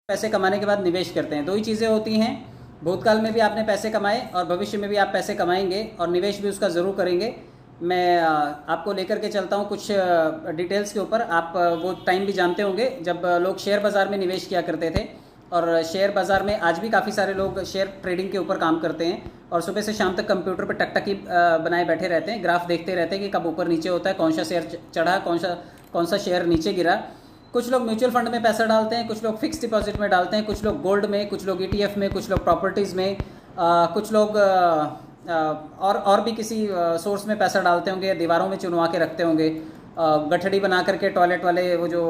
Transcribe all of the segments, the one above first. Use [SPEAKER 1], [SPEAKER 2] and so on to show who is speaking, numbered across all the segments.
[SPEAKER 1] पैसे कमाने के बाद निवेश करते हैं। दो ही चीज़ें होती हैं, भूतकाल में भी आपने पैसे कमाए और भविष्य में भी आप पैसे कमाएंगे और निवेश भी उसका ज़रूर करेंगे। मैं आपको लेकर के चलता हूँ कुछ डिटेल्स के ऊपर। आप वो टाइम भी जानते होंगे जब लोग शेयर बाज़ार में निवेश किया करते थे, और शेयर बाज़ार में आज भी काफ़ी सारे लोग शेयर ट्रेडिंग के ऊपर काम करते हैं और सुबह से शाम तक कंप्यूटर पर टकटकी बनाए बैठे रहते हैं, ग्राफ देखते रहते हैं कि कब ऊपर नीचे होता है, कौन सा शेयर चढ़ा, कौन सा शेयर नीचे गिरा। कुछ लोग म्यूचुअल फंड में पैसा डालते हैं, कुछ लोग फिक्स डिपॉजिट में डालते हैं, कुछ लोग गोल्ड में, कुछ लोग ETF में, कुछ लोग प्रॉपर्टीज़ में, कुछ लोग और भी किसी सोर्स में पैसा डालते होंगे, दीवारों में चुनवा के रखते होंगे, गठड़ी बना करके टॉयलेट वाले वो जो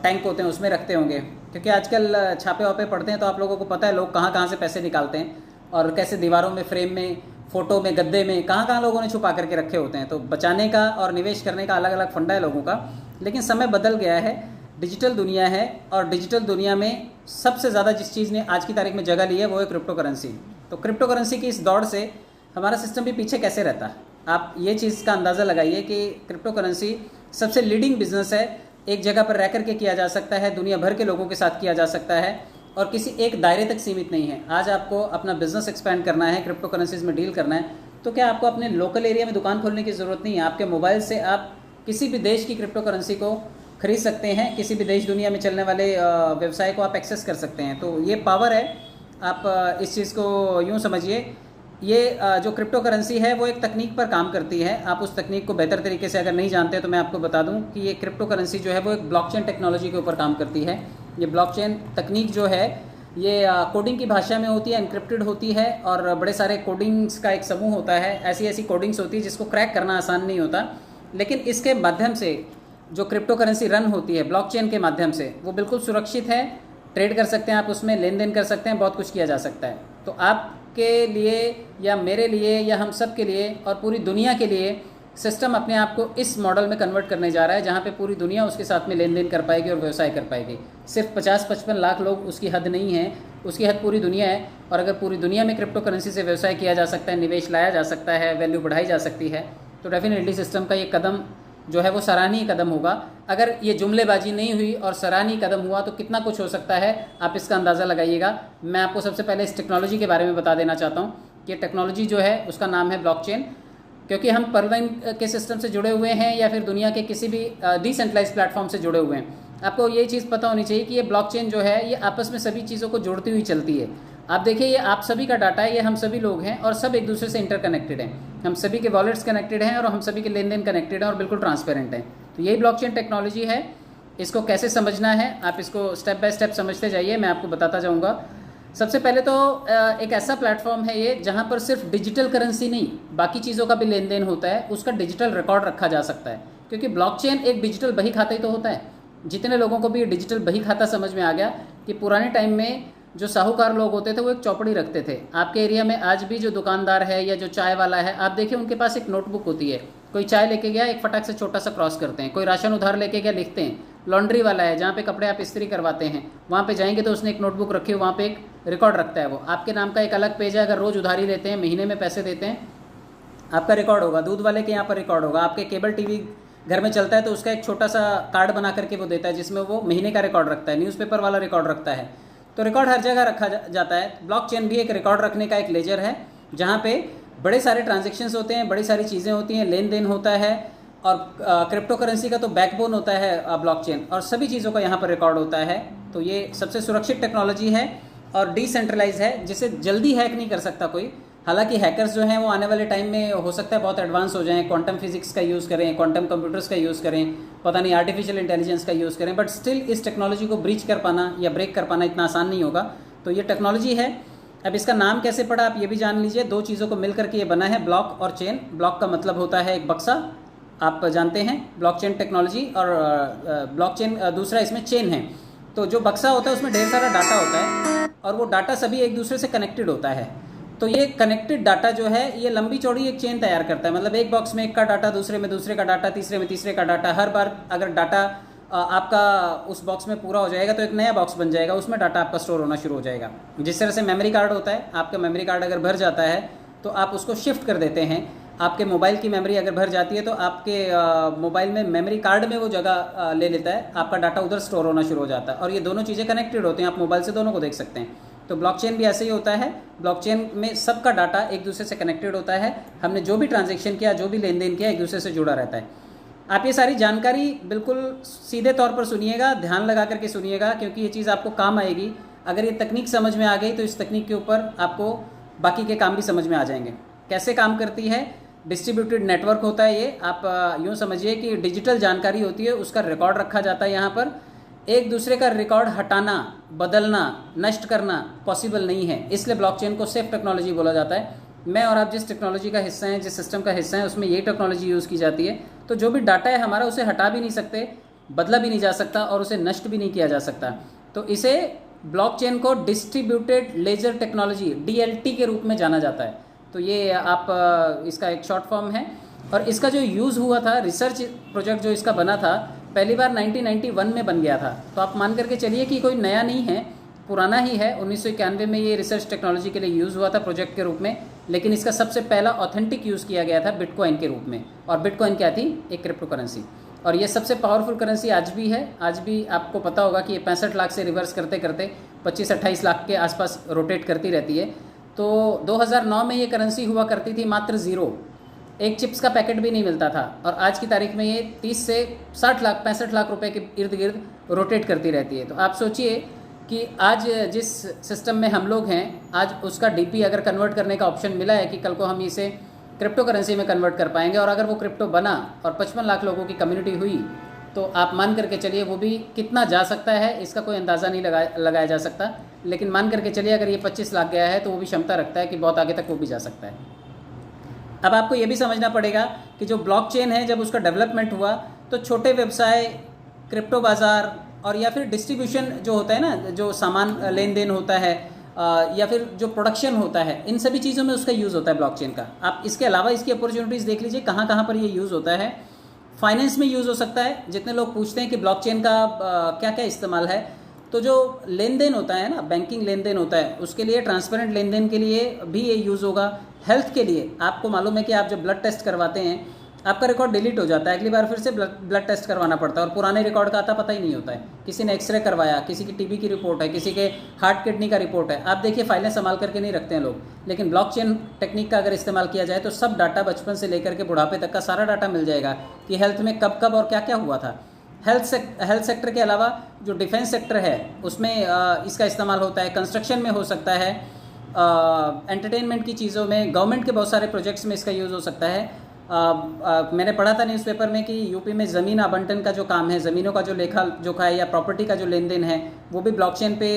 [SPEAKER 1] टैंक होते हैं उसमें रखते होंगे। क्योंकि आजकल छापे वापे पढ़ते हैं तो आप लोगों को पता है लोग कहाँ कहाँ से पैसे निकालते हैं और कैसे दीवारों में, फ्रेम में, फ़ोटो में, गद्दे में, कहाँ कहाँ लोगों ने छुपा करके रखे होते हैं। तो बचाने का और निवेश करने का अलग अलग फंडा है लोगों का। लेकिन समय बदल गया है, डिजिटल दुनिया है, और डिजिटल दुनिया में सबसे ज़्यादा जिस चीज़ ने आज की तारीख में जगह ली है वो है क्रिप्टो करेंसी। तो क्रिप्टो करेंसी की इस दौड़ से हमारा सिस्टम भी पीछे कैसे रहता है, आप ये चीज़ का अंदाज़ा लगाइए कि क्रिप्टो करेंसी सबसे लीडिंग बिजनेस है। एक जगह पर रह करके किया जा सकता है, दुनिया भर के लोगों के साथ किया जा सकता है और किसी एक दायरे तक सीमित नहीं है। आज आपको अपना बिजनेस एक्सपेंड करना है, क्रिप्टो करेंसीज में डील करना है, तो क्या आपको अपने लोकल एरिया में दुकान खोलने की ज़रूरत नहीं है। आपके मोबाइल से आप किसी भी देश की क्रिप्टो करेंसी को खरीद सकते हैं, किसी भी देश दुनिया में चलने वाले व्यवसाय को आप एक्सेस कर सकते हैं। तो ये पावर है। आप इस चीज़ को यूँ समझिए, ये जो क्रिप्टो करेंसी है वो एक तकनीक पर काम करती है। आप उस तकनीक को बेहतर तरीके से अगर नहीं जानते तो मैं आपको बता दूं कि ये क्रिप्टो करेंसी जो है वो एक ब्लॉकचेन टेक्नोलॉजी के ऊपर काम करती है। ये ब्लॉकचेन तकनीक जो है ये कोडिंग की भाषा में होती है, एनक्रिप्टेड होती है और बड़े सारे कोडिंग्स का एक समूह होता है। ऐसी ऐसी कोडिंग्स होती है जिसको क्रैक करना आसान नहीं होता, लेकिन इसके माध्यम से जो क्रिप्टो करेंसी रन होती है ब्लॉकचेन के माध्यम से, वो बिल्कुल सुरक्षित है। ट्रेड कर सकते हैं आप, उसमें लेन देन कर सकते हैं, बहुत कुछ किया जा सकता है। तो आपके लिए या मेरे लिए या हम सब के लिए और पूरी दुनिया के लिए सिस्टम अपने आप को इस मॉडल में कन्वर्ट करने जा रहा है जहाँ पे पूरी दुनिया उसके साथ में लेन देन कर पाएगी और व्यवसाय कर पाएगी। सिर्फ 50-55 लाख लोग उसकी हद नहीं है, उसकी हद पूरी दुनिया है। और अगर पूरी दुनिया में क्रिप्टो करेंसी से व्यवसाय किया जा सकता है, निवेश लाया जा सकता है, वैल्यू बढ़ाई जा सकती है, तो डेफिनेटली सिस्टम का ये कदम जो है वो सराहनीय कदम होगा। अगर ये जुमलेबाजी नहीं हुई और सराहनीय कदम हुआ तो कितना कुछ हो सकता है, आप इसका अंदाज़ा लगाइएगा। मैं आपको सबसे पहले इस टेक्नोलॉजी के बारे में बता देना चाहता हूँ कि टेक्नोलॉजी जो है उसका नाम है ब्लॉकचेन। क्योंकि हम परवाइन के सिस्टम से जुड़े हुए हैं या फिर दुनिया के किसी भी डिसेंट्रलाइज प्लेटफॉर्म से जुड़े हुए हैं, आपको ये चीज़ पता होनी चाहिए कि ये ब्लॉकचेन जो है ये आपस में सभी चीज़ों को जोड़ती हुई चलती है। आप देखिए, ये आप सभी का डाटा है, ये हम सभी लोग हैं और सब एक दूसरे से इंटरकनेक्टेड हैं। हम सभी के वॉलेट्स कनेक्टेड हैं और हम सभी के लेन देन कनेक्टेड हैं और बिल्कुल ट्रांसपेरेंट हैं। तो यही ब्लॉकचेन टेक्नोलॉजी है। इसको कैसे समझना है, आप इसको स्टेप बाय स्टेप समझते जाइए, मैं आपको बताता जाऊँगा। सबसे पहले तो एक ऐसा प्लेटफॉर्म है ये जहाँ पर सिर्फ डिजिटल करेंसी नहीं, बाकी चीज़ों का भी लेन देन होता है, उसका डिजिटल रिकॉर्ड रखा जा सकता है। क्योंकि ब्लॉकचेन एक डिजिटल बही खाता ही तो होता है। जितने लोगों को भी डिजिटल बही खाता समझ में आ गया कि पुराने टाइम में जो साहूकार लोग होते थे वो एक चौपड़ी रखते थे। आपके एरिया में आज भी जो दुकानदार है या जो चाय वाला है, आप देखिए उनके पास एक नोटबुक होती है। कोई चाय लेके गया, एक फटाक से छोटा सा क्रॉस करते हैं। कोई राशन उधार लेके गया, लिखते हैं। लॉन्ड्री वाला है, जहाँ पे कपड़े आप इस्त्री करवाते हैं, वहाँ पे जाएंगे तो उसने एक नोटबुक रखी है, वहाँ पे एक रिकॉर्ड रखता है। वो आपके नाम का एक अलग पेज है। अगर रोज़ उधारी लेते हैं, महीने में पैसे देते हैं, आपका रिकॉर्ड होगा। दूध वाले के यहाँ पर रिकॉर्ड होगा। आपके केबल टीवी घर में चलता है तो उसका एक छोटा सा कार्ड बना करके वो देता है जिसमें वो महीने का रिकॉर्ड रखता है। न्यूज़पेपर वाला रिकॉर्ड रखता है। तो रिकॉर्ड हर जगह रखा जाता है। ब्लॉकचेन भी एक रिकॉर्ड रखने का एक लेजर है जहाँ पे बड़े सारे ट्रांजेक्शन्स होते हैं, बड़ी सारी चीज़ें होती हैं, लेन देन होता है। और क्रिप्टो करेंसी का तो बैकबोन होता है ब्लॉकचेन, और सभी चीज़ों का यहाँ पर रिकॉर्ड होता है। तो ये सबसे सुरक्षित टेक्नोलॉजी है और डिसेंट्रलाइज है, जिसे जल्दी हैक नहीं कर सकता कोई। हालांकि हैकर्स जो हैं वो आने वाले टाइम में हो सकता है बहुत एडवांस हो जाएं, क्वांटम फिजिक्स का यूज़ करें, क्वांटम कंप्यूटर्स का यूज़ करें, पता नहीं आर्टिफिशियल इंटेलिजेंस का यूज़ करें, बट स्टिल इस टेक्नोलॉजी को ब्रीच कर पाना या ब्रेक कर पाना इतना आसान नहीं होगा। तो ये टेक्नोलॉजी है। अब इसका नाम कैसे पड़ा आप ये भी जान लीजिए। दो चीज़ों को मिल करके ये बना है, ब्लॉक और चेन। ब्लॉक का मतलब होता है एक बक्सा, आप जानते हैं ब्लॉकचेन टेक्नोलॉजी, और ब्लॉकचेन दूसरा इसमें चेन है। तो जो बक्सा होता है उसमें ढेर सारा डाटा होता है और वो डाटा सभी एक दूसरे से कनेक्टेड होता है। तो ये कनेक्टेड डाटा जो है ये लंबी चौड़ी एक चेन तैयार करता है। मतलब एक बॉक्स में एक का डाटा, दूसरे में दूसरे का डाटा, तीसरे में तीसरे का डाटा। हर बार अगर डाटा आपका उस बॉक्स में पूरा हो जाएगा तो एक नया बॉक्स बन जाएगा, उसमें डाटा आपका स्टोर होना शुरू हो जाएगा। जिस तरह से मेमोरी कार्ड होता है, आपका मेमोरी कार्ड अगर भर जाता है तो आप उसको शिफ्ट कर देते हैं आपके मोबाइल की मेमोरी अगर भर जाती है तो आपके मोबाइल में मेमोरी कार्ड में वो जगह ले लेता है, आपका डाटा उधर स्टोर होना शुरू हो जाता है और ये दोनों चीज़ें कनेक्टेड होती हैं, आप मोबाइल से दोनों को देख सकते हैं। तो ब्लॉकचेन भी ऐसे ही होता है, ब्लॉकचेन में सबका डाटा एक दूसरे से कनेक्टेड होता है, हमने जो भी ट्रांजेक्शन किया, जो भी लेन देन किया, एक दूसरे से जुड़ा रहता है। आप ये सारी जानकारी बिल्कुल सीधे तौर पर सुनिएगा, ध्यान लगा करके सुनिएगा, क्योंकि ये चीज़ आपको काम आएगी। अगर ये तकनीक समझ में आ गई तो इस तकनीक के ऊपर आपको बाकी के काम भी समझ में आ जाएंगे। कैसे काम करती है? डिस्ट्रीब्यूटेड नेटवर्क होता है ये। आप यूँ समझिए कि डिजिटल जानकारी होती है, उसका रिकॉर्ड रखा जाता है यहाँ पर। एक दूसरे का रिकॉर्ड हटाना, बदलना, नष्ट करना पॉसिबल नहीं है, इसलिए ब्लॉकचेन को सेफ टेक्नोलॉजी बोला जाता है। मैं और आप जिस टेक्नोलॉजी का हिस्सा हैं, जिस सिस्टम का हिस्सा है, उसमें यही टेक्नोलॉजी यूज़ की जाती है। तो जो भी डाटा है हमारा, उसे हटा भी नहीं सकते, बदला भी नहीं जा सकता और उसे नष्ट भी नहीं किया जा सकता। तो इसे ब्लॉकचेन को डिस्ट्रीब्यूटेड लेजर टेक्नोलॉजी DLT के रूप में जाना जाता है। तो ये आप इसका एक शॉर्ट फॉर्म है। और इसका जो यूज़ हुआ था, रिसर्च प्रोजेक्ट जो इसका बना था, पहली बार 1991 में बन गया था। तो आप मान करके चलिए कि कोई नया नहीं है, पुराना ही है। 1991 में ये रिसर्च टेक्नोलॉजी के लिए यूज़ हुआ था प्रोजेक्ट के रूप में। लेकिन इसका सबसे पहला ऑथेंटिक यूज़ किया गया था बिटकॉइन के रूप में। और बिटकॉइन क्या थी? एक क्रिप्टो करेंसी। और ये सबसे पावरफुल करेंसी आज भी है। आज भी आपको पता होगा कि ये 65 लाख से रिवर्स करते करते 25-28 लाख के आसपास रोटेट करती रहती है। तो 2009 में ये करेंसी हुआ करती थी मात्र 0, एक चिप्स का पैकेट भी नहीं मिलता था। और आज की तारीख में ये 30 से 60 लाख 65 लाख रुपए के इर्द गिर्द रोटेट करती रहती है। तो आप सोचिए कि आज जिस सिस्टम में हम लोग हैं, आज उसका DP अगर कन्वर्ट करने का ऑप्शन मिला है कि कल को हम इसे क्रिप्टो करेंसी में कन्वर्ट कर पाएंगे, और अगर वो क्रिप्टो बना और 55 लाख लोगों की कम्युनिटी हुई, तो आप मान करके चलिए वो भी कितना जा सकता है, इसका कोई अंदाज़ा नहीं लगाया जा सकता। लेकिन मान करके चलिए अगर ये 25 लाख गया है तो वो भी क्षमता रखता है कि बहुत आगे तक वो भी जा सकता है। अब आपको ये भी समझना पड़ेगा कि जो ब्लॉकचेन है, जब उसका डेवलपमेंट हुआ तो छोटे व्यवसाय, क्रिप्टो बाज़ार और या फिर डिस्ट्रीब्यूशन जो होता है ना, जो सामान लेन देन होता है या फिर जो प्रोडक्शन होता है, इन सभी चीज़ों में उसका यूज़ होता है ब्लॉकचेन का। आप इसके अलावा इसकी अपॉर्चुनिटीज़ देख लीजिए कहाँ कहाँ पर ये यूज़ होता है। फाइनेंस में यूज़ हो सकता है। जितने लोग पूछते हैं कि ब्लॉकचेन का क्या क्या इस्तेमाल है, तो जो लेन देन होता है ना, बैंकिंग लेन देन होता है, उसके लिए, ट्रांसपेरेंट लेन देन के लिए भी ये यूज़ होगा। हेल्थ के लिए आपको मालूम है कि आप जब ब्लड टेस्ट करवाते हैं, आपका रिकॉर्ड डिलीट हो जाता है, अगली बार फिर से ब्लड टेस्ट करवाना पड़ता है और पुराने रिकॉर्ड का आता पता ही नहीं होता है। किसी ने एक्सरे करवाया, किसी की TB की रिपोर्ट है, किसी के हार्ट किडनी का रिपोर्ट है, आप देखिए फाइलें संभाल करके नहीं रखते हैं लोग। लेकिन ब्लॉकचेन टेक्निक का अगर इस्तेमाल किया जाए तो सब डाटा, बचपन से लेकर के बुढ़ापे तक का सारा डाटा मिल जाएगा कि हेल्थ में कब कब और क्या क्या हुआ था। हेल्थ सेक्टर के अलावा जो डिफेंस सेक्टर है उसमें इसका इस्तेमाल होता है, कंस्ट्रक्शन में हो सकता है, एंटरटेनमेंट की चीज़ों में, गवर्नमेंट के बहुत सारे प्रोजेक्ट्स में इसका यूज़ हो सकता है। मैंने पढ़ा था न्यूज़पेपर में कि यूपी में ज़मीन आवंटन का जो काम है, ज़मीनों का जो लेखा जोखा है या प्रॉपर्टी का जो लेन देन है, वो भी ब्लॉकचेन पे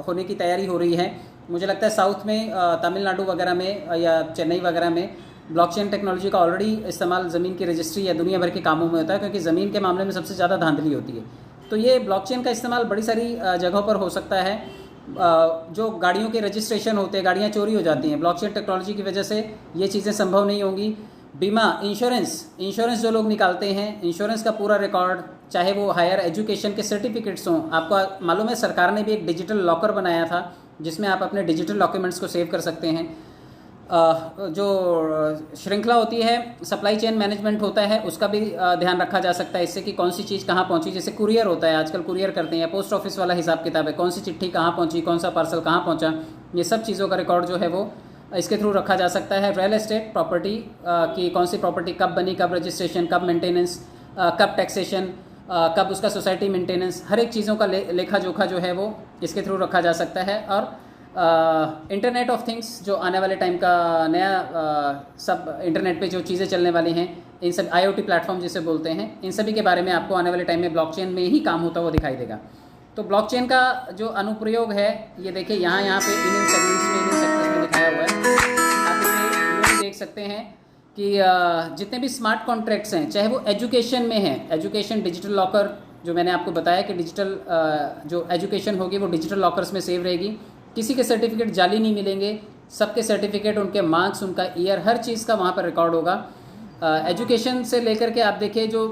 [SPEAKER 1] होने की तैयारी हो रही है। मुझे लगता है साउथ में, तमिलनाडु वगैरह में या चेन्नई वगैरह में ब्लॉकचेन टेक्नोलॉजी का ऑलरेडी इस्तेमाल ज़मीन की रजिस्ट्री या दुनिया भर के कामों में होता है, क्योंकि ज़मीन के मामले में सबसे ज़्यादा धांधली होती है। तो ये ब्लॉकचेन का इस्तेमाल बड़ी सारी जगहों पर हो सकता है। जो गाड़ियों के रजिस्ट्रेशन होते हैं, गाड़ियाँ चोरी हो जाती हैं, ब्लॉकचेन टेक्नोलॉजी की वजह से ये चीज़ें संभव नहीं होंगी। बीमा, इंश्योरेंस जो लोग निकालते हैं, इंश्योरेंस का पूरा रिकॉर्ड, चाहे वो हायर एजुकेशन के सर्टिफिकेट्स हों। आपको मालूम है सरकार ने भी एक डिजिटल लॉकर बनाया था जिसमें आप अपने डिजिटल डॉक्यूमेंट्स को सेव कर सकते हैं। जो श्रृंखला होती है, सप्लाई चेन मैनेजमेंट होता है, उसका भी ध्यान रखा जा सकता है इससे कि कौन सी चीज़ कहाँ पहुँची। जैसे कुरियर होता है, आजकल कुरियर करते हैं, या पोस्ट ऑफिस वाला हिसाब किताब है, कौन सी चिट्ठी कहाँ पहुँची, कौन सा पार्सल कहाँ पहुँचा, ये सब चीज़ों का रिकॉर्ड जो है वो इसके थ्रू रखा जा सकता है। रियल एस्टेट प्रॉपर्टी की कौन सी प्रॉपर्टी कब बनी, कब रजिस्ट्रेशन, कब मेंटेनेंस, कब टैक्सेशन, कब उसका सोसाइटी मेंटेनेंस, हर एक चीज़ों का लेखा जोखा जो है वो इसके थ्रू रखा जा सकता है। और इंटरनेट ऑफ थिंग्स, जो आने वाले टाइम का नया सब इंटरनेट पे जो चीज़ें चलने वाली हैं, इन सब IoT प्लेटफॉर्म जिसे बोलते हैं, इन सभी के बारे में आपको आने वाले टाइम में ब्लॉकचेन में ही काम होता हुआ दिखाई देगा। तो ब्लॉकचेन का जो अनुप्रयोग है, ये देखिए यहाँ पे इन सेगमेंट्स में, इन सेक्टर्स में दिखाया हुआ है। आप इसे देख सकते हैं कि जितने भी स्मार्ट कॉन्ट्रैक्ट्स हैं, चाहे वो एजुकेशन में हैं, एजुकेशन डिजिटल लॉकर, जो मैंने आपको बताया कि डिजिटल जो एजुकेशन होगी वो डिजिटल लॉकर्स में सेव रहेगी। किसी के सर्टिफिकेट जाली नहीं मिलेंगे, सबके सर्टिफिकेट, उनके मार्क्स, उनका ईयर, हर चीज़ का वहाँ पर रिकॉर्ड होगा। एजुकेशन से लेकर के आप देखिए जो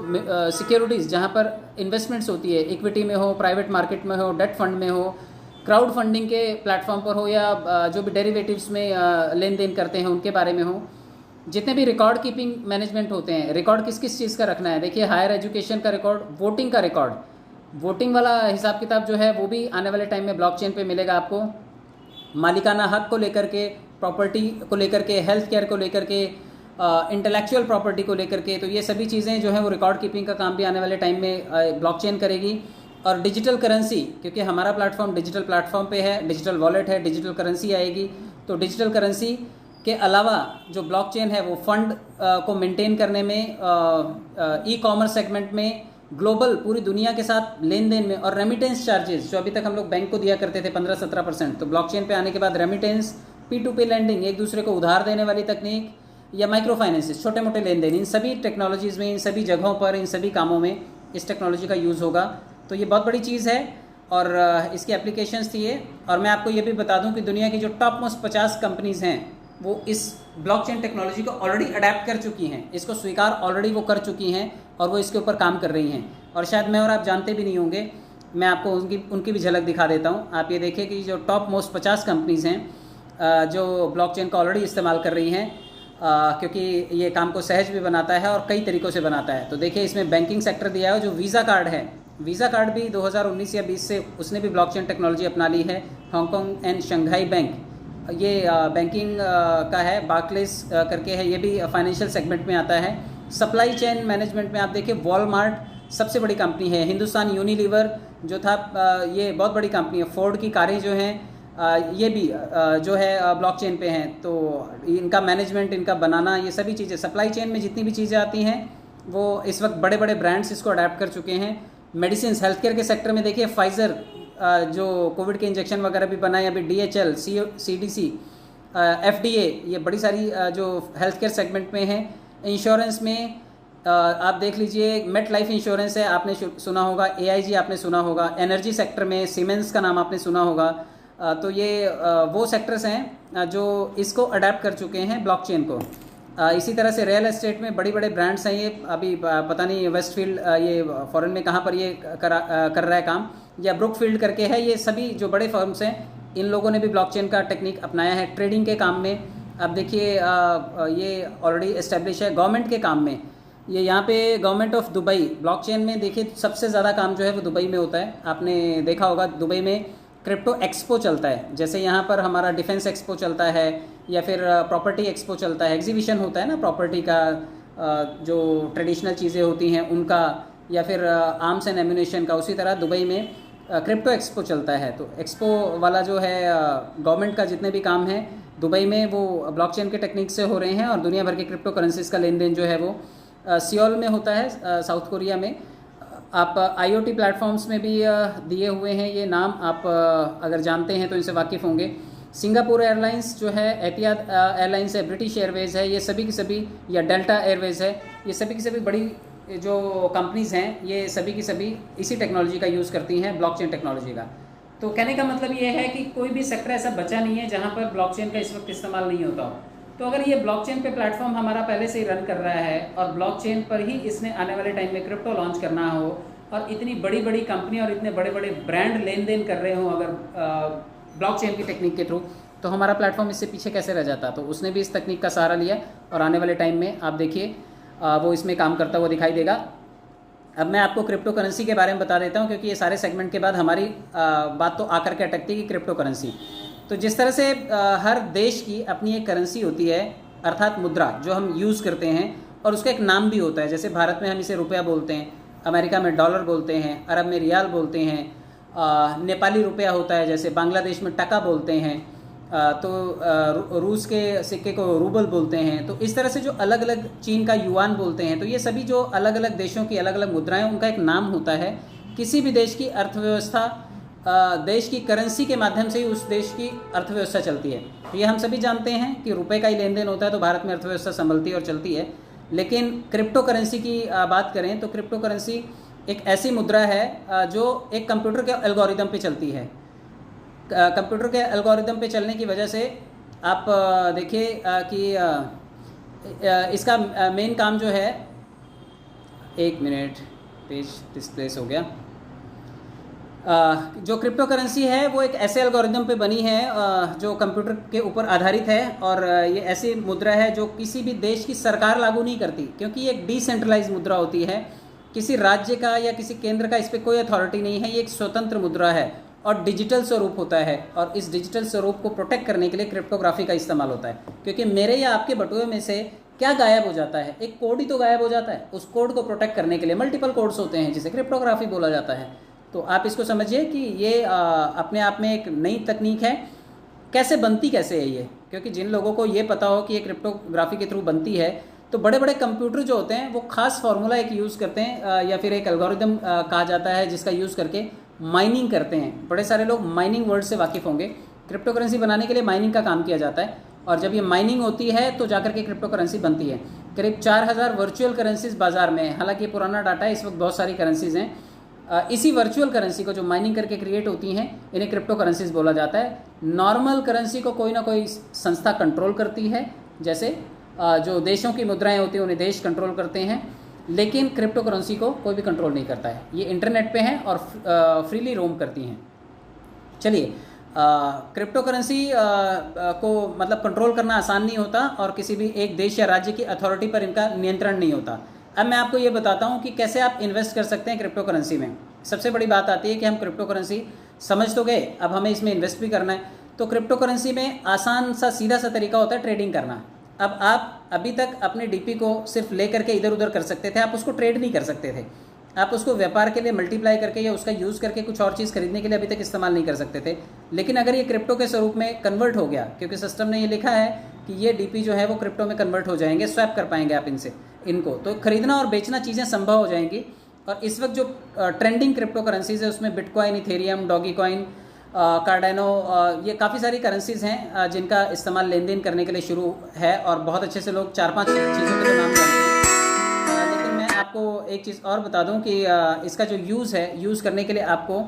[SPEAKER 1] सिक्योरिटीज़, जहाँ पर इन्वेस्टमेंट्स होती है, इक्विटी में हो, प्राइवेट मार्केट में हो, डेट फंड में हो, क्राउड फंडिंग के प्लेटफॉर्म पर हो, या जो भी डेरिवेटिव्स में लेन देन करते हैं उनके बारे में हो, जितने भी रिकॉर्ड कीपिंग मैनेजमेंट होते हैं, रिकॉर्ड किस किस चीज़ का रखना है, देखिए हायर एजुकेशन का रिकॉर्ड, वोटिंग का रिकॉर्ड, वोटिंग वाला हिसाब किताब जो है वो भी आने वाले टाइम में ब्लॉकचेन पे मिलेगा आपको। मालिकाना हक को लेकर के, प्रॉपर्टी को लेकर के, हेल्थ केयर को लेकर के, इंटेलेक्चुअल प्रॉपर्टी को लेकर के, तो ये सभी चीज़ें जो है वो रिकॉर्ड कीपिंग का काम भी आने वाले टाइम में ब्लॉकचेन करेगी। और डिजिटल करेंसी, क्योंकि हमारा प्लेटफॉर्म डिजिटल प्लेटफॉर्म पे है, डिजिटल वॉलेट है, डिजिटल करेंसी आएगी। तो डिजिटल करेंसी के अलावा जो ब्लॉकचेन है वो फंड को मेंटेन करने में, ई कॉमर्स सेगमेंट में, ग्लोबल पूरी दुनिया के साथ लेन देन में, और रेमिटेंस चार्जेस जो अभी तक हम लोग बैंक को दिया करते थे 15-17%, तो ब्लॉकचेन पे आने के बाद रेमिटेंस, P2P लेंडिंग, एक दूसरे को उधार देने वाली तकनीक, या माइक्रो फाइनेंसिस, छोटे मोटे लेन देन, इन सभी टेक्नोलॉजीज़ में, इन सभी जगहों पर, इन सभी कामों में इस टेक्नोलॉजी का यूज़ होगा। तो ये बहुत बड़ी चीज़ है और इसकी एप्लीकेशंस थी ये। और मैं आपको ये भी बता दूं कि दुनिया की जो टॉप मोस्ट 50 कंपनीज़ हैं वो इस ब्लॉकचेन टेक्नोलॉजी को ऑलरेडी अडेप्ट कर चुकी हैं, इसको स्वीकार ऑलरेडी वो कर चुकी हैं और वो इसके ऊपर काम कर रही हैं। और शायद मैं और आप जानते भी नहीं होंगे, मैं आपको उनकी भी झलक दिखा देता हूँ। आप ये देखिए कि जो टॉप मोस्ट 50 कंपनीज़ हैं जो ब्लॉकचेन का ऑलरेडी इस्तेमाल कर रही हैं, क्योंकि ये काम को सहज भी बनाता है और कई तरीक़ों से बनाता है। तो देखिए इसमें बैंकिंग सेक्टर दिया है, जो वीज़ा कार्ड है, वीज़ा कार्ड भी 2019 या 20 से उसने भी ब्लॉकचेन टेक्नोलॉजी अपना ली है। हांगकांग एंड शंघाई बैंक, ये बैंकिंग का है, बार्कलेस करके है, ये भी फाइनेंशियल सेगमेंट में आता है। सप्लाई चेन मैनेजमेंट में आप देखिए वॉलमार्ट सबसे बड़ी कंपनी है, हिंदुस्तान यूनिलीवर जो था ये बहुत बड़ी कंपनी है, फोर्ड की कारें जो हैं ये भी जो है ब्लॉकचेन पे हैं। तो इनका मैनेजमेंट, इनका बनाना, ये सभी चीज़ें, सप्लाई चेन में जितनी भी चीज़ें आती हैं वो इस वक्त बड़े बड़े ब्रांड्स इसको अडेप्ट कर चुके हैं। मेडिसिन, हेल्थ केयर के सेक्टर में देखिए फाइज़र जो कोविड के इंजेक्शन वगैरह भी बनाए, अभी DHL, CDC, FDA, ये बड़ी सारी जो हेल्थ केयर सेगमेंट में है। इंश्योरेंस में आप देख लीजिए, मेट लाइफ इंश्योरेंस है, आपने सुना होगा, AIG आपने सुना होगा। एनर्जी सेक्टर में सीमेंस का नाम आपने सुना होगा। तो ये वो सेक्टर्स हैं जो इसको अडेप्ट कर चुके हैं ब्लॉकचेन को। इसी तरह से रियल एस्टेट में बड़ी बड़े ब्रांड्स हैं, ये अभी पता नहीं वेस्टफील्ड ये फॉरेन में कहाँ पर ये कर रहा है काम, या ब्रुकफील्ड करके है, ये सभी जो बड़े फर्म्स हैं इन लोगों ने भी ब्लॉकचेन का टेक्निक अपनाया है ट्रेडिंग के काम में। अब देखिए ये ऑलरेडी एस्टेब्लिश है गवर्नमेंट के काम में। ये यहाँ पे गवर्नमेंट ऑफ दुबई, ब्लॉकचेन में देखिए सबसे ज़्यादा काम जो है वो दुबई में होता है। आपने देखा होगा दुबई में क्रिप्टो एक्सपो चलता है, जैसे यहाँ पर हमारा डिफेंस एक्सपो चलता है या फिर प्रॉपर्टी एक्सपो चलता है, एग्जीबिशन होता है ना प्रॉपर्टी का, जो ट्रेडिशनल चीज़ें होती हैं उनका, या फिर आर्म्स एंड एम्यूनेशन का। उसी तरह दुबई में क्रिप्टो एक्सपो चलता है। तो एक्सपो वाला जो है गवर्नमेंट का जितने भी काम हैं दुबई में वो ब्लॉकचेन के टेक्निक से हो रहे हैं, और दुनिया भर के क्रिप्टो करेंसीज का लेन देन जो है वो सियोल में होता है, साउथ कोरिया में। आप IoT प्लेटफॉर्म्स में भी दिए हुए हैं ये नाम, आप अगर जानते हैं तो इनसे वाकिफ़ होंगे। सिंगापुर एयरलाइंस जो है, एतिहाद एयरलाइंस है, ब्रिटिश एयरवेज़ है, ये सभी की सभी, या डेल्टा एयरवेज़ है, ये सभी की सभी बड़ी जो कंपनीज़ हैं ये सभी की सभी इसी टेक्नोलॉजी का यूज़ करती हैं, ब्लॉकचेन टेक्नोलॉजी का। तो कहने का मतलब ये है कि कोई भी सेक्टर ऐसा बचा नहीं है जहाँ पर ब्लॉकचेन का इस वक्त इस्तेमाल नहीं होता हो। तो अगर ये ब्लॉकचेन पे प्लेटफॉर्म हमारा पहले से ही रन कर रहा है और ब्लॉकचेन पर ही इसने आने वाले टाइम में क्रिप्टो लॉन्च करना हो, और इतनी बड़ी बड़ी कंपनी और इतने बड़े बड़े ब्रांड लेन देन कर रहे हो अगर ब्लॉकचेन की टेक्निक के थ्रू, तो हमारा प्लेटफॉर्म इससे पीछे कैसे रह जाता। तो उसने भी इस तकनीक का सहारा लिया और आने वाले टाइम में आप देखिए वो इसमें काम करता हुआ दिखाई देगा। अब मैं आपको क्रिप्टो करेंसी के बारे में बता देता हूँ, क्योंकि ये सारे सेगमेंट के बाद हमारी बात तो आकर के अटकती है कि क्रिप्टो करेंसी। तो जिस तरह से हर देश की अपनी एक करेंसी होती है, अर्थात मुद्रा जो हम यूज़ करते हैं, और उसका एक नाम भी होता है। जैसे भारत में हम इसे रुपया बोलते हैं, अमेरिका में डॉलर बोलते हैं, अरब में रियाल बोलते हैं, नेपाली रुपया होता है, जैसे बांग्लादेश में टका बोलते हैं, तो रूस के सिक्के को रूबल बोलते हैं। तो इस तरह से जो अलग अलग, चीन का युआन बोलते हैं, तो ये सभी जो अलग अलग देशों की अलग अलग मुद्राएं, उनका एक नाम होता है। किसी भी देश की अर्थव्यवस्था देश की करेंसी के माध्यम से ही उस देश की अर्थव्यवस्था चलती है। तो ये हम सभी जानते हैं कि रुपए का ही लेन देन होता है तो भारत में अर्थव्यवस्था संभलती है और चलती है। लेकिन क्रिप्टो करेंसी की बात करें तो क्रिप्टो करेंसी एक ऐसी मुद्रा है जो एक कंप्यूटर के एल्गोरिदम पे चलती है। कंप्यूटर के एल्गोरिदम पे चलने की वजह से आप देखिए कि इसका मेन काम जो है, एक मिनट, पेज डिस्प्लेस हो गया। जो क्रिप्टो करेंसी है वो एक ऐसे एल्गोरिदम पे बनी है जो कंप्यूटर के ऊपर आधारित है, और ये ऐसी मुद्रा है जो किसी भी देश की सरकार लागू नहीं करती, क्योंकि ये एक डिसेंट्रलाइज मुद्रा होती है। किसी राज्य का या किसी केंद्र का इस पर कोई अथॉरिटी नहीं है, ये एक स्वतंत्र मुद्रा है और डिजिटल स्वरूप होता है। और इस डिजिटल स्वरूप को प्रोटेक्ट करने के लिए क्रिप्टोग्राफी का इस्तेमाल होता है, क्योंकि मेरे या आपके बटुए में से क्या गायब हो जाता है, एक कोड ही तो गायब हो जाता है। उस कोड को प्रोटेक्ट करने के लिए मल्टीपल कोड्स होते हैं, जिसे क्रिप्टोग्राफी बोला जाता है। तो आप इसको समझिए कि ये अपने आप में एक नई तकनीक है। कैसे बनती कैसे है ये, क्योंकि जिन लोगों को ये पता हो कि ये क्रिप्टोग्राफी के थ्रू बनती है, तो बड़े बड़े कंप्यूटर जो होते हैं वो खास फार्मूला एक यूज़ करते हैं या फिर एक एल्गोरिदम कहा जाता है, जिसका यूज़ करके माइनिंग करते हैं। बड़े सारे लोग माइनिंग वर्ड से वाकिफ़ होंगे। क्रिप्टो करेंसी बनाने के लिए माइनिंग का काम किया जाता है, और जब ये माइनिंग होती है तो जाकर के क्रिप्टो करेंसी बनती है। करीब 4000 वर्चुअल करेंसीज बाज़ार में है। हालांकि ये पुराना डाटा है, इस वक्त बहुत सारी करेंसीज हैं। इसी वर्चुअल करेंसी को जो माइनिंग करके क्रिएट होती हैं, इन्हें क्रिप्टो करेंसीज बोला जाता है। नॉर्मल करेंसी को कोई ना कोई संस्था कंट्रोल करती है, जैसे जो देशों की मुद्राएं होती हैं उन्हें देश कंट्रोल करते हैं, लेकिन क्रिप्टो करेंसी को कोई भी कंट्रोल नहीं करता है। ये इंटरनेट पे हैं और फ्रीली रोम करती हैं। चलिए, क्रिप्टो करेंसी को मतलब कंट्रोल करना आसान नहीं होता, और किसी भी एक देश या राज्य की अथॉरिटी पर इनका नियंत्रण नहीं होता। अब मैं आपको ये बताता हूँ कि कैसे आप इन्वेस्ट कर सकते हैं क्रिप्टो करेंसी में। सबसे बड़ी बात आती है कि हम क्रिप्टो करेंसी समझ तो गए, अब हमें इसमें इन्वेस्ट भी करना है। तो क्रिप्टो करेंसी में आसान सा सीधा सा तरीका होता है ट्रेडिंग करना। अब आप अभी तक अपने डीपी को सिर्फ ले करके इधर उधर कर सकते थे, आप उसको ट्रेड नहीं कर सकते थे। आप उसको व्यापार के लिए मल्टीप्लाई करके या उसका यूज़ करके कुछ और चीज़ खरीदने के लिए अभी तक इस्तेमाल नहीं कर सकते थे। लेकिन अगर ये क्रिप्टो के स्वरूप में कन्वर्ट हो गया, क्योंकि सिस्टम ने ये लिखा है कि ये डीपी जो है वो क्रिप्टो में कन्वर्ट हो जाएंगे, स्वैप कर पाएंगे आप इनको, तो खरीदना और बेचना चीज़ें संभव हो जाएंगी। और इस वक्त जो ट्रेंडिंग क्रिप्टो करेंसीज है उसमें बिटकॉइन, इथेरियम, डॉगी कॉइन, कार्डेनो, ये काफ़ी सारी करेंसीज हैं जिनका इस्तेमाल लेन देन करने के लिए शुरू है, और बहुत अच्छे से लोग 4-5 चीज़ों के नाम जानते हैं। लेकिन मैं आपको एक चीज़ और बता दूं कि इसका जो यूज़ है, यूज़ करने के लिए आपको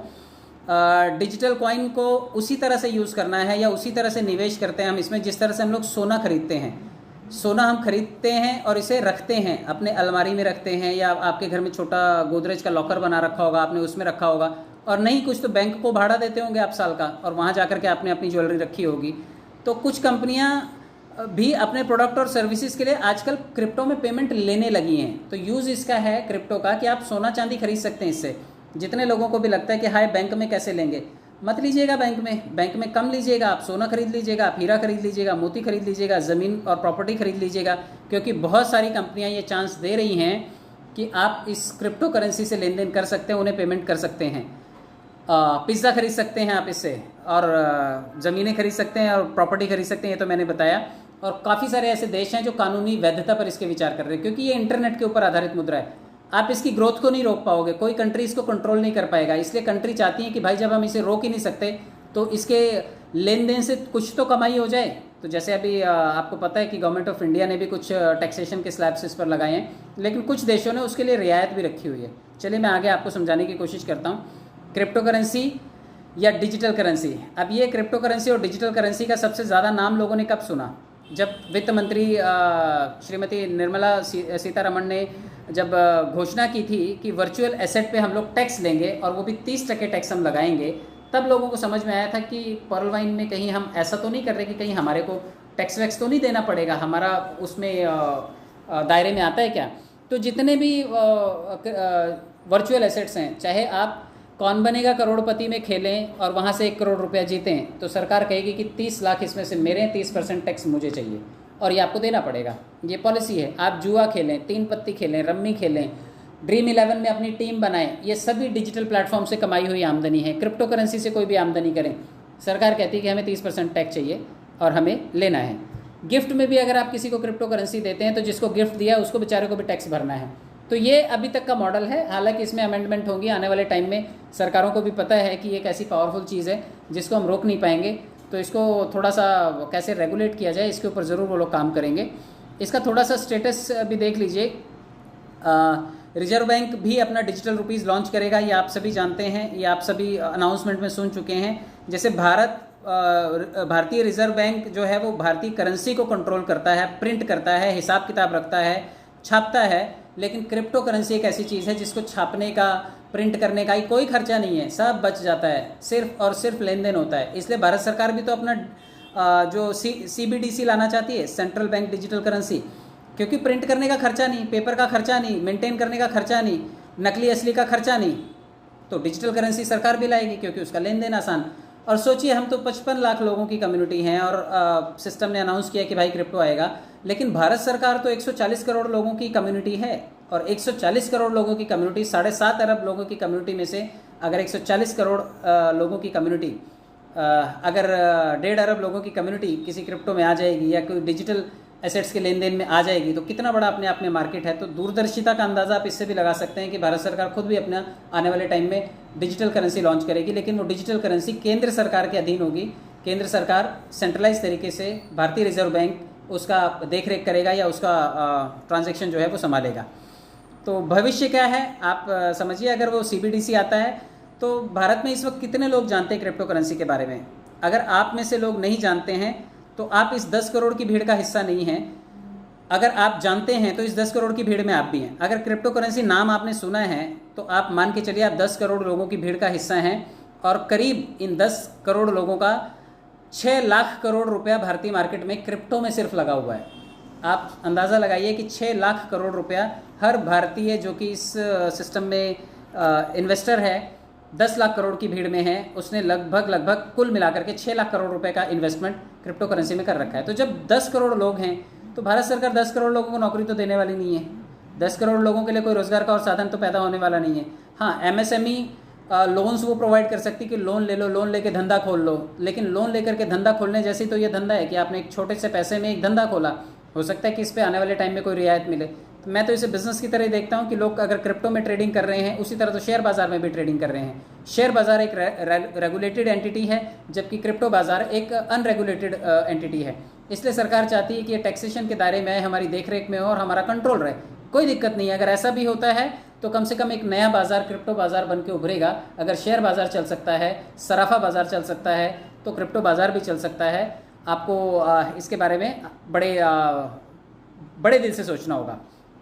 [SPEAKER 1] डिजिटल कॉइन को उसी तरह से यूज़ करना है या उसी तरह से निवेश करते हैं हम इसमें, जिस तरह से हम लोग सोना खरीदते हैं। सोना हम खरीदते हैं और इसे रखते हैं, अपने अलमारी में रखते हैं, या आपके घर में छोटा गोदरेज का लॉकर बना रखा होगा, आपने उसमें रखा होगा, और नहीं कुछ तो बैंक को भाड़ा देते होंगे आप साल का, और वहाँ जाकर के आपने अपनी ज्वेलरी रखी होगी। तो कुछ कंपनियाँ भी अपने प्रोडक्ट और सर्विसेज के लिए आजकल क्रिप्टो में पेमेंट लेने लगी हैं। तो यूज़ इसका है क्रिप्टो का कि आप सोना चांदी खरीद सकते हैं इससे। जितने लोगों को भी लगता है कि हाय बैंक में कैसे लेंगे, मत लीजिएगा बैंक में कम लीजिएगा, आप सोना खरीद लीजिएगा, आप हीरा खरीद लीजिएगा, मोती खरीद लीजिएगा, ज़मीन और प्रॉपर्टी खरीद लीजिएगा, क्योंकि बहुत सारी कंपनियां ये चांस दे रही हैं कि आप इस क्रिप्टो करेंसी से लेन देन कर सकते हैं, उन्हें पेमेंट कर सकते हैं। पिज़्ज़ा खरीद सकते हैं आप इससे, और ज़मीनें खरीद सकते हैं, और प्रॉपर्टी खरीद सकते हैं, ये तो मैंने बताया। और काफ़ी सारे ऐसे देश हैं जो कानूनी वैधता पर इसके विचार कर रहे हैं, क्योंकि ये इंटरनेट के ऊपर आधारित मुद्रा है। आप इसकी ग्रोथ को नहीं रोक पाओगे, कोई कंट्री इसको कंट्रोल नहीं कर पाएगा। इसलिए कंट्री चाहती है कि भाई जब हम इसे रोक ही नहीं सकते तो इसके लेन देन से कुछ तो कमाई हो जाए। तो जैसे अभी आपको पता है कि गवर्नमेंट ऑफ इंडिया ने भी कुछ टैक्सेशन के स्लैब्स इस पर लगाए हैं, लेकिन कुछ देशों ने उसके लिए रियायत भी रखी हुई है। चलिए मैं आगे आपको समझाने की कोशिश करता हूँ। क्रिप्टो करेंसी या डिजिटल करेंसी। अब ये क्रिप्टो करेंसी और डिजिटल करेंसी का सबसे ज़्यादा नाम लोगों ने कब सुना? जब वित्त मंत्री श्रीमती निर्मला सीतारमण ने जब घोषणा की थी कि वर्चुअल एसेट पे हम लोग टैक्स लेंगे और वो भी 30% टैक्स हम लगाएंगे, तब लोगों को समझ में आया था कि पर्ल वाइन में कहीं हम ऐसा तो नहीं कर रहे कि कहीं हमारे को टैक्स वैक्स तो नहीं देना पड़ेगा, हमारा उसमें दायरे में आता है क्या। तो जितने भी वर्चुअल एसेट्स हैं, चाहे आप कौन बनेगा करोड़पति में खेलें और वहाँ से 1 करोड़ रुपया जीतें, तो सरकार कहेगी कि 30 लाख इसमें से मेरे, 30% टैक्स मुझे चाहिए और ये आपको देना पड़ेगा। ये पॉलिसी है। आप जुआ खेलें, 3 पत्ती खेलें, रम्मी खेलें, ड्रीम 11 में अपनी टीम बनाएं, ये सभी डिजिटल प्लेटफॉर्म से कमाई हुई आमदनी है। क्रिप्टो करेंसी से कोई भी आमदनी करें, सरकार कहती है कि हमें 30% टैक्स चाहिए और हमें लेना है। गिफ्ट में भी अगर आप किसी को क्रिप्टो करेंसी देते हैं तो जिसको गिफ्ट दिया उसको बेचारे को भी टैक्स भरना है। तो ये अभी तक का मॉडल है। हालांकि इसमें अमेंडमेंट होंगी आने वाले टाइम में। सरकारों को भी पता है कि एक ऐसी पावरफुल चीज़ है जिसको हम रोक नहीं पाएंगे, तो इसको थोड़ा सा कैसे रेगुलेट किया जाए इसके ऊपर ज़रूर वो लोग काम करेंगे। इसका थोड़ा सा स्टेटस भी देख लीजिए। रिजर्व बैंक भी अपना डिजिटल रुपीज़ लॉन्च करेगा, ये आप सभी जानते हैं, ये आप सभी अनाउंसमेंट में सुन चुके हैं। जैसे भारतीय रिजर्व बैंक जो है वो भारतीय करेंसी को कंट्रोल करता है, प्रिंट करता है, हिसाब किताब रखता है, छापता है, लेकिन क्रिप्टो करेंसी एक ऐसी चीज़ है जिसको छापने का, प्रिंट करने का ही कोई खर्चा नहीं है, सब बच जाता है, सिर्फ और सिर्फ लेन देन होता है। इसलिए भारत सरकार भी तो अपना जो CBDC लाना चाहती है, सेंट्रल बैंक डिजिटल करेंसी, क्योंकि प्रिंट करने का खर्चा नहीं, पेपर का खर्चा नहीं, मेंटेन करने का खर्चा नहीं, नकली असली का खर्चा नहीं, तो डिजिटल करेंसी सरकार भी लाएगी क्योंकि उसका लेन देन आसान। और सोचिए हम तो 55 लाख लोगों की कम्युनिटी हैं और सिस्टम ने अनाउंस किया कि भाई क्रिप्टो आएगा, लेकिन भारत सरकार तो 140 करोड़ लोगों की कम्युनिटी है और 140 करोड़ लोगों की कम्युनिटी, 7.5 अरब लोगों की कम्युनिटी में से अगर 140 करोड़ लोगों की कम्युनिटी, अगर 1.5 अरब लोगों की कम्युनिटी किसी क्रिप्टो में आ जाएगी या कोई डिजिटल एसेट्स के लेन देन में आ जाएगी तो कितना बड़ा अपने आप में मार्केट है। तो दूरदर्शिता का अंदाज़ा आप इससे भी लगा सकते हैं कि भारत सरकार खुद भी अपना आने वाले टाइम में डिजिटल करेंसी लॉन्च करेगी, लेकिन वो डिजिटल करेंसी केंद्र सरकार के अधीन होगी। केंद्र सरकार सेंट्रलाइज तरीके से, भारतीय रिजर्व बैंक उसका देख रेख करेगा या उसका ट्रांजेक्शन जो है वो संभालेगा। तो भविष्य क्या है आप समझिए। अगर वो CBDC आता है तो भारत में इस वक्त कितने लोग जानते हैं क्रिप्टो करेंसी के बारे में? अगर आप में से लोग नहीं जानते हैं तो आप इस 10 करोड़ की भीड़ का हिस्सा नहीं हैं। अगर आप जानते हैं तो इस 10 करोड़ की भीड़ में आप भी हैं। अगर क्रिप्टो करेंसी नाम आपने सुना है तो आप मान के चलिए आप 10 करोड़ लोगों की भीड़ का हिस्सा हैं और करीब इन 10 करोड़ लोगों का 6 लाख करोड़ रुपया भारतीय मार्केट में क्रिप्टो में सिर्फ लगा हुआ है। आप अंदाज़ा लगाइए कि 6 लाख करोड़ रुपया हर भारतीय जो कि इस सिस्टम में इन्वेस्टर है, 10 लाख करोड़ की भीड़ में है, उसने लगभग कुल मिलाकर के 6 लाख करोड़ रुपए का इन्वेस्टमेंट क्रिप्टो करेंसी में कर रखा है। तो जब 10 करोड़ लोग हैं तो भारत सरकार 10 करोड़ लोगों को नौकरी तो देने वाली नहीं है। 10 करोड़ लोगों के लिए कोई रोजगार का और साधन तो पैदा होने वाला नहीं है। हाँ, MSME लोन्स वो प्रोवाइड कर सकती कि लोन ले लो, लोन लेके धंधा खोल लो, लेकिन लोन लेकर के धंधा खोलने जैसी तो ये धंधा है कि आपने एक छोटे से पैसे में एक धंधा खोला, हो सकता है कि इस पे आने वाले टाइम में कोई रियायत मिले। तो मैं तो इसे बिजनेस की तरह ही देखता हूँ कि लोग अगर क्रिप्टो में ट्रेडिंग कर रहे हैं उसी तरह तो शेयर बाजार में भी ट्रेडिंग कर रहे हैं। शेयर बाजार एक रेगुलेटेड एंटिटी है जबकि क्रिप्टो बाजार एक अनरेगुलेटेड एंटिटी है। इसलिए सरकार चाहती है कि ये टैक्सेशन के दायरे में हमारी देखरेख में हो और हमारा कंट्रोल रहे। कोई दिक्कत नहीं है, अगर ऐसा भी होता है तो कम से कम एक नया बाजार क्रिप्टो बाजार बन के उभरेगा। अगर शेयर बाजार चल सकता है, सराफा बाजार चल सकता है, तो क्रिप्टो बाजार भी चल सकता है। आपको इसके बारे में बड़े दिल से सोचना होगा।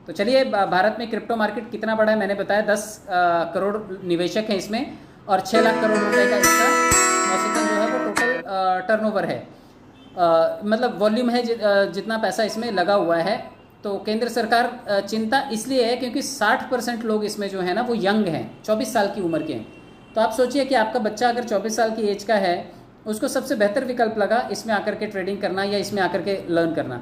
[SPEAKER 1] तो चलिए, भारत में क्रिप्टो मार्केट कितना बड़ा है मैंने बताया। 10 करोड़ निवेशक हैं इसमें और 6 लाख करोड़ रुपए का इसका औसतन जो है वो टोटल टर्नओवर है, मतलब वॉल्यूम है जितना पैसा इसमें लगा हुआ है। तो केंद्र सरकार चिंता इसलिए है क्योंकि 60% लोग इसमें जो है ना वो यंग हैं, 24 साल की उम्र के हैं। तो आप सोचिए कि आपका बच्चा अगर 24 साल की एज का है, उसको सबसे बेहतर विकल्प लगा इसमें आकर के ट्रेडिंग करना या इसमें आकर के लर्न करना।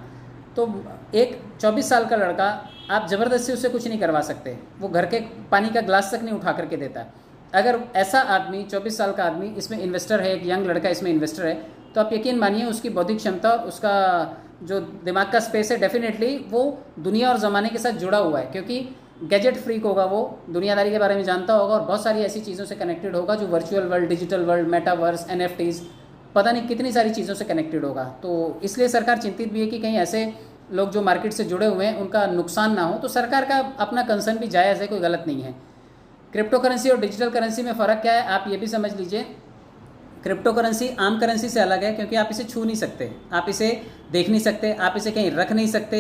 [SPEAKER 1] तो एक 24 साल का लड़का आप ज़बरदस्ती उससे कुछ नहीं करवा सकते, वो घर के पानी का ग्लास तक नहीं उठा करके देता है। अगर ऐसा आदमी 24 साल का आदमी इसमें इन्वेस्टर है, एक यंग लड़का इसमें इन्वेस्टर है, तो आप यकीन मानिए उसकी बौद्धिक क्षमता, उसका जो दिमाग का स्पेस है, डेफिनेटली वो दुनिया और ज़माने के साथ जुड़ा हुआ है, क्योंकि गैजेट फ्रीक होगा, वो दुनियादारी के बारे में जानता होगा और बहुत सारी ऐसी चीज़ों से कनेक्टेड होगा जो virtual world, digital world, metaverse, NFTs, पता नहीं कितनी सारी चीज़ों से कनेक्टेड होगा। तो इसलिए सरकार चिंतित भी है कि कहीं ऐसे लोग जो मार्केट से जुड़े हुए हैं उनका नुकसान ना हो। तो सरकार का अपना कंसर्न भी जायज़ है, कोई गलत नहीं है। क्रिप्टो करेंसी और डिजिटल करेंसी में फ़र्क क्या है आप ये भी समझ लीजिए। क्रिप्टो करेंसी आम करेंसी से अलग है क्योंकि आप इसे छू नहीं सकते, आप इसे देख नहीं सकते, आप इसे कहीं रख नहीं सकते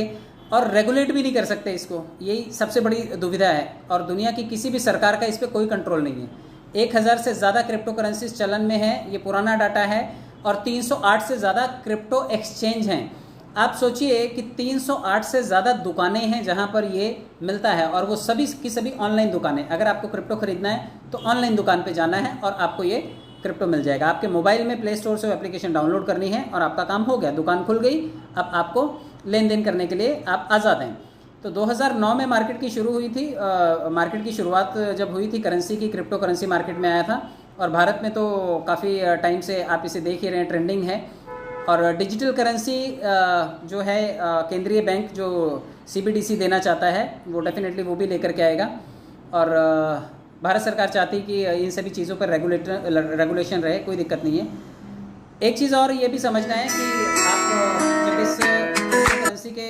[SPEAKER 1] और रेगुलेट भी नहीं कर सकते इसको। यही सबसे बड़ी दुविधा है और दुनिया की किसी भी सरकार का इस पर कोई कंट्रोल नहीं है। 1000 से ज़्यादा क्रिप्टो करेंसीज चलन में है, ये पुराना डाटा है, और 308 से ज़्यादा क्रिप्टो एक्सचेंज हैं। आप सोचिए कि 308 से ज़्यादा दुकानें हैं जहां पर ये मिलता है और वो सभी की सभी ऑनलाइन दुकानें। अगर आपको क्रिप्टो खरीदना है तो ऑनलाइन दुकान पे जाना है और आपको ये क्रिप्टो मिल जाएगा। आपके मोबाइल में प्ले स्टोर से एप्लीकेशन डाउनलोड करनी है और आपका काम हो गया, दुकान खुल गई। अब आपको लेन देन करने के लिए आप आज़ाद हैं। तो 2009 में मार्केट की शुरू हुई थी, मार्केट की शुरुआत जब हुई थी करेंसी की, क्रिप्टो करेंसी मार्केट में आया था और भारत में तो काफ़ी टाइम से आप इसे देख ही रहे हैं, ट्रेंडिंग है। और डिजिटल करेंसी जो है केंद्रीय बैंक जो CBDC देना चाहता है वो डेफिनेटली वो भी लेकर के आएगा और भारत सरकार चाहती है कि इन सभी चीज़ों पर रेगुलेशन रहे, कोई दिक्कत नहीं है। एक चीज़ और ये भी समझना है कि आप जब इस करेंसी के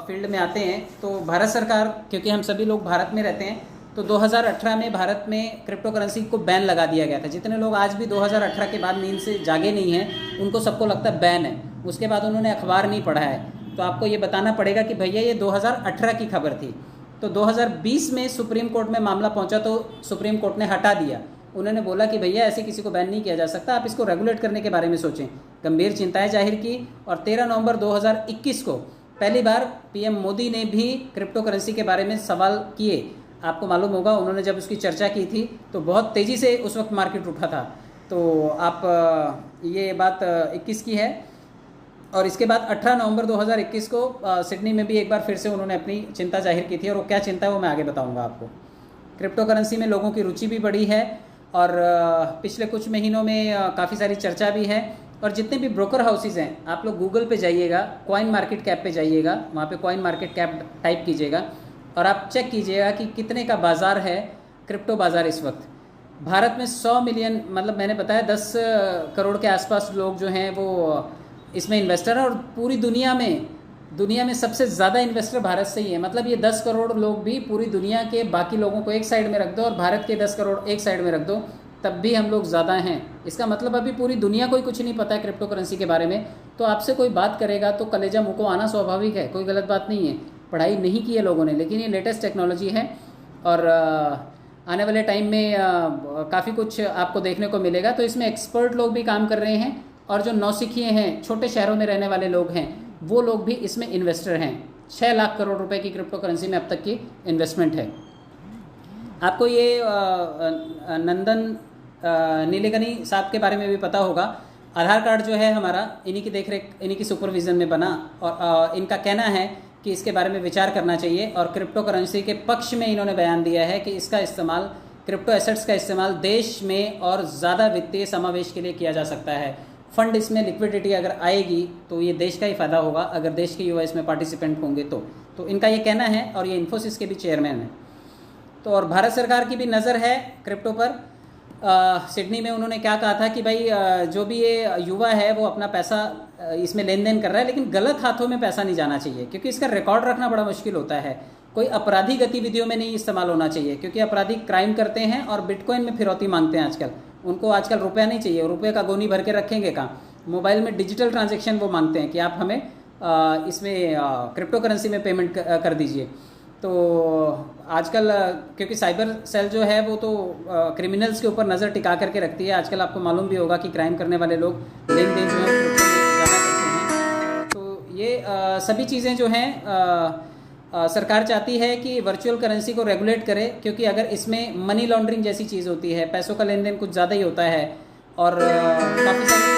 [SPEAKER 1] फील्ड में आते हैं तो भारत सरकार, क्योंकि हम सभी लोग भारत में रहते हैं, तो 2018 में भारत में क्रिप्टो करेंसी को बैन लगा दिया गया था। जितने लोग आज भी 2018 के बाद नींद से जागे नहीं हैं उनको सबको लगता है बैन है, उसके बाद उन्होंने अखबार नहीं पढ़ा है। तो आपको ये बताना पड़ेगा कि भैया ये 2018 की खबर थी। तो 2020 में सुप्रीम कोर्ट में मामला पहुंचा तो सुप्रीम कोर्ट ने हटा दिया। उन्होंने बोला कि भैया ऐसे किसी को बैन नहीं किया जा सकता, आप इसको रेगुलेट करने के बारे में सोचें। गंभीर चिंताएं जाहिर की और 13 नवंबर 2021 को पहली बार पीएम मोदी ने भी क्रिप्टो करेंसी के बारे में सवाल किए। आपको मालूम होगा उन्होंने जब उसकी चर्चा की थी तो बहुत तेज़ी से उस वक्त मार्केट उठा था। तो आप ये बात 21 की है। और इसके बाद 18 नवंबर 2021 को सिडनी में भी एक बार फिर से उन्होंने अपनी चिंता जाहिर की थी, और वो क्या चिंता है वो मैं आगे बताऊंगा आपको। क्रिप्टो करेंसी में लोगों की रुचि भी बढ़ी है और पिछले कुछ महीनों में काफ़ी सारी चर्चा भी है। और जितने भी ब्रोकर हाउसेज हैं, आप लोग गूगल पे जाइएगा, कॉइन मार्केट कैप पे जाइएगा, वहाँ पे कॉइन मार्केट कैप टाइप कीजिएगा और आप चेक कीजिएगा कि कितने का बाज़ार है क्रिप्टो बाज़ार इस वक्त। भारत में 100 मिलियन, मतलब मैंने बताया 10 करोड़ के आसपास लोग जो हैं वो इसमें इन्वेस्टर हैं, और पूरी दुनिया में सबसे ज़्यादा इन्वेस्टर भारत से ही है। मतलब ये 10 करोड़ लोग भी पूरी दुनिया के बाकी लोगों को एक साइड में रख दो और भारत के 10 करोड़ एक साइड में रख दो, तब भी हम लोग ज़्यादा हैं। इसका मतलब अभी पूरी दुनिया को ही कुछ नहीं पता है क्रिप्टो करेंसी के बारे में। तो आपसे कोई बात करेगा तो कलेजा मुँह को आना स्वाभाविक है, कोई गलत बात नहीं है। पढ़ाई नहीं की है लोगों ने, लेकिन ये लेटेस्ट टेक्नोलॉजी है और आने वाले टाइम में काफ़ी कुछ आपको देखने को मिलेगा। तो इसमें एक्सपर्ट लोग भी काम कर रहे हैं और जो नौसिखिए हैं, छोटे शहरों में रहने वाले लोग हैं, वो लोग भी इसमें इन्वेस्टर हैं। 6 लाख करोड़ रुपए की क्रिप्टो करेंसी में अब तक की इन्वेस्टमेंट है। आपको ये नंदन नीलेकनी साहब के बारे में भी पता होगा। आधार कार्ड जो है हमारा इन्हीं की देखरेख, इन्हीं की सुपरविज़न में बना, और इनका कहना है कि इसके बारे में विचार करना चाहिए। और क्रिप्टो करेंसी के पक्ष में इन्होंने बयान दिया है कि इसका इस्तेमाल, क्रिप्टो एसेट्स का इस्तेमाल देश में और ज़्यादा वित्तीय समावेश के लिए किया जा सकता है। फंड इसमें लिक्विडिटी अगर आएगी तो ये देश का ही फ़ायदा होगा, अगर देश के युवा इसमें पार्टिसिपेंट होंगे तो इनका ये कहना है। और ये इन्फोसिस के भी चेयरमैन हैं। तो और भारत सरकार की भी नज़र है क्रिप्टो पर। सिडनी में उन्होंने क्या कहा था कि भाई जो भी ये युवा है वो अपना पैसा इसमें लेन देन कर रहा है, लेकिन गलत हाथों में पैसा नहीं जाना चाहिए, क्योंकि इसका रिकॉर्ड रखना बड़ा मुश्किल होता है। कोई अपराधी गतिविधियों में नहीं इस्तेमाल होना चाहिए, क्योंकि अपराधी क्राइम करते हैं और बिटकॉइन में फिरौती मांगते हैं आजकल। उनको आजकल रुपया नहीं चाहिए, रुपये का गोनी भर के रखेंगे कहाँ। मोबाइल में डिजिटल ट्रांजेक्शन वो मांगते हैं कि आप हमें इसमें क्रिप्टो करेंसी में पेमेंट कर दीजिए। तो आजकल क्योंकि साइबर सेल जो है वो तो क्रिमिनल्स के ऊपर नज़र टिका करके रखती है। आजकल आपको मालूम भी होगा कि क्राइम करने वाले लोग लेन देन जो है क्रिप्टो में ज़्यादा करते हैं। तो ये सभी चीज़ें जो हैं सरकार चाहती है कि वर्चुअल करेंसी को रेगुलेट करे, क्योंकि अगर इसमें मनी लॉन्ड्रिंग जैसी चीज़ होती है, पैसों का लेन देन कुछ ज़्यादा ही होता है और काफ़ी सारी चीज़ें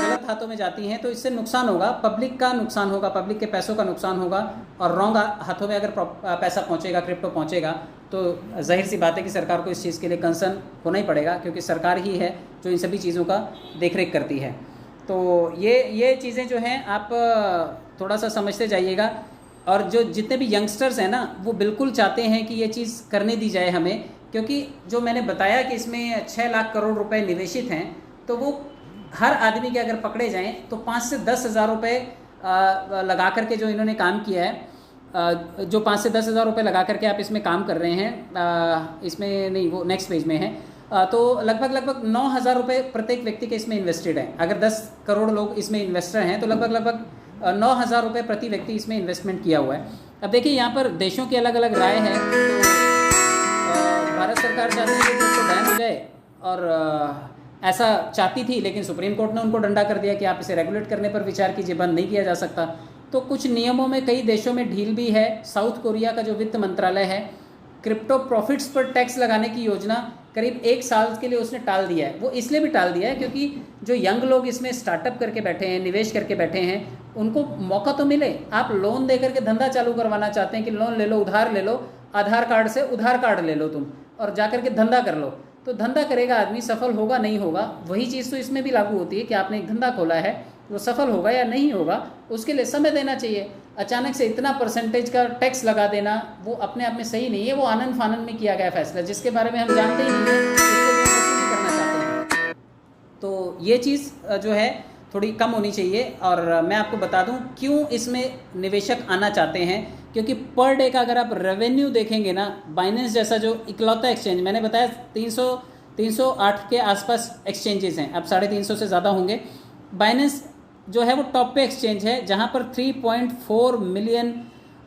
[SPEAKER 1] गलत हाथों में जाती हैं, तो इससे नुकसान होगा, पब्लिक का नुकसान होगा, पब्लिक के पैसों का नुकसान होगा। और रॉन्ग हाथों में अगर पैसा पहुंचेगा, क्रिप्टो पहुंचेगा, तो जाहिर सी बात है कि सरकार को इस चीज़ के लिए कंसर्न होना ही पड़ेगा, क्योंकि सरकार ही है जो इन सभी चीज़ों का देखरेख करती है। तो ये चीज़ें जो हैं आप थोड़ा सा समझते जाइएगा। और जो जितने भी यंगस्टर्स हैं ना, वो बिल्कुल चाहते हैं कि ये चीज़ करने दी जाए हमें, क्योंकि जो मैंने बताया कि इसमें 6 लाख करोड़ रुपए निवेशित हैं, तो वो हर आदमी के अगर पकड़े जाएं तो 5 से 10 हज़ार रुपये लगा करके जो इन्होंने काम किया है, जो 5 से 10 हज़ार रुपये लगा करके आप इसमें काम कर रहे हैं, इसमें नहीं, वो नेक्स्ट पेज में है, तो लगभग 9,000 रुपये प्रत्येक व्यक्ति के इसमें इन्वेस्टेड है। अगर 10 करोड़ लोग इसमें इन्वेस्टर हैं तो लगभग 9,000 रुपये प्रति व्यक्ति इसमें इन्वेस्टमेंट किया हुआ है। अब देखिए यहाँ पर देशों की अलग अलग राय है। तो भारत सरकार चाहती है कि इसको बैन हो जाए, और ऐसा चाहती थी, लेकिन सुप्रीम कोर्ट ने उनको डंडा कर दिया कि आप इसे रेगुलेट करने पर विचार कीजिए, बंद नहीं किया जा सकता। तो कुछ नियमों में कई देशों में ढील भी है। साउथ कोरिया का जो वित्त मंत्रालय है, क्रिप्टो प्रॉफिट्स पर टैक्स लगाने की योजना करीब 1 साल के लिए उसने टाल दिया है। वो इसलिए भी टाल दिया है क्योंकि जो यंग लोग इसमें स्टार्टअप करके बैठे हैं, निवेश करके बैठे हैं, उनको मौका तो मिले। आप लोन दे करके धंधा चालू करवाना चाहते हैं कि लोन ले लो, उधार ले लो, आधार कार्ड से उधार कार्ड ले लो तुम, और जा करके धंधा कर लो। तो धंधा करेगा आदमी, सफल होगा नहीं होगा, वही चीज़ तो इसमें भी लागू होती है कि आपने एक धंधा खोला है, वो सफल होगा या नहीं होगा, उसके लिए समय देना चाहिए। अचानक से इतना परसेंटेज का टैक्स लगा देना वो अपने आप में सही नहीं है। वो आनंद फानंद में किया गया फैसला, जिसके बारे में हम जानते ही नहीं है, उसको भी हम करना चाहते हैं। तो ये चीज़ जो है थोड़ी कम होनी चाहिए। और मैं आपको बता दूं क्यों इसमें निवेशक आना चाहते हैं, क्योंकि पर डे का अगर आप रेवेन्यू देखेंगे ना, बाइनेंस जैसा जो इकलौता एक्सचेंज, मैंने बताया 308 के आसपास एक्सचेंजेस हैं, अब 350 से ज़्यादा होंगे। बाइनेंस जो है वो टॉप पे एक्सचेंज है, जहाँ पर 3.4 मिलियन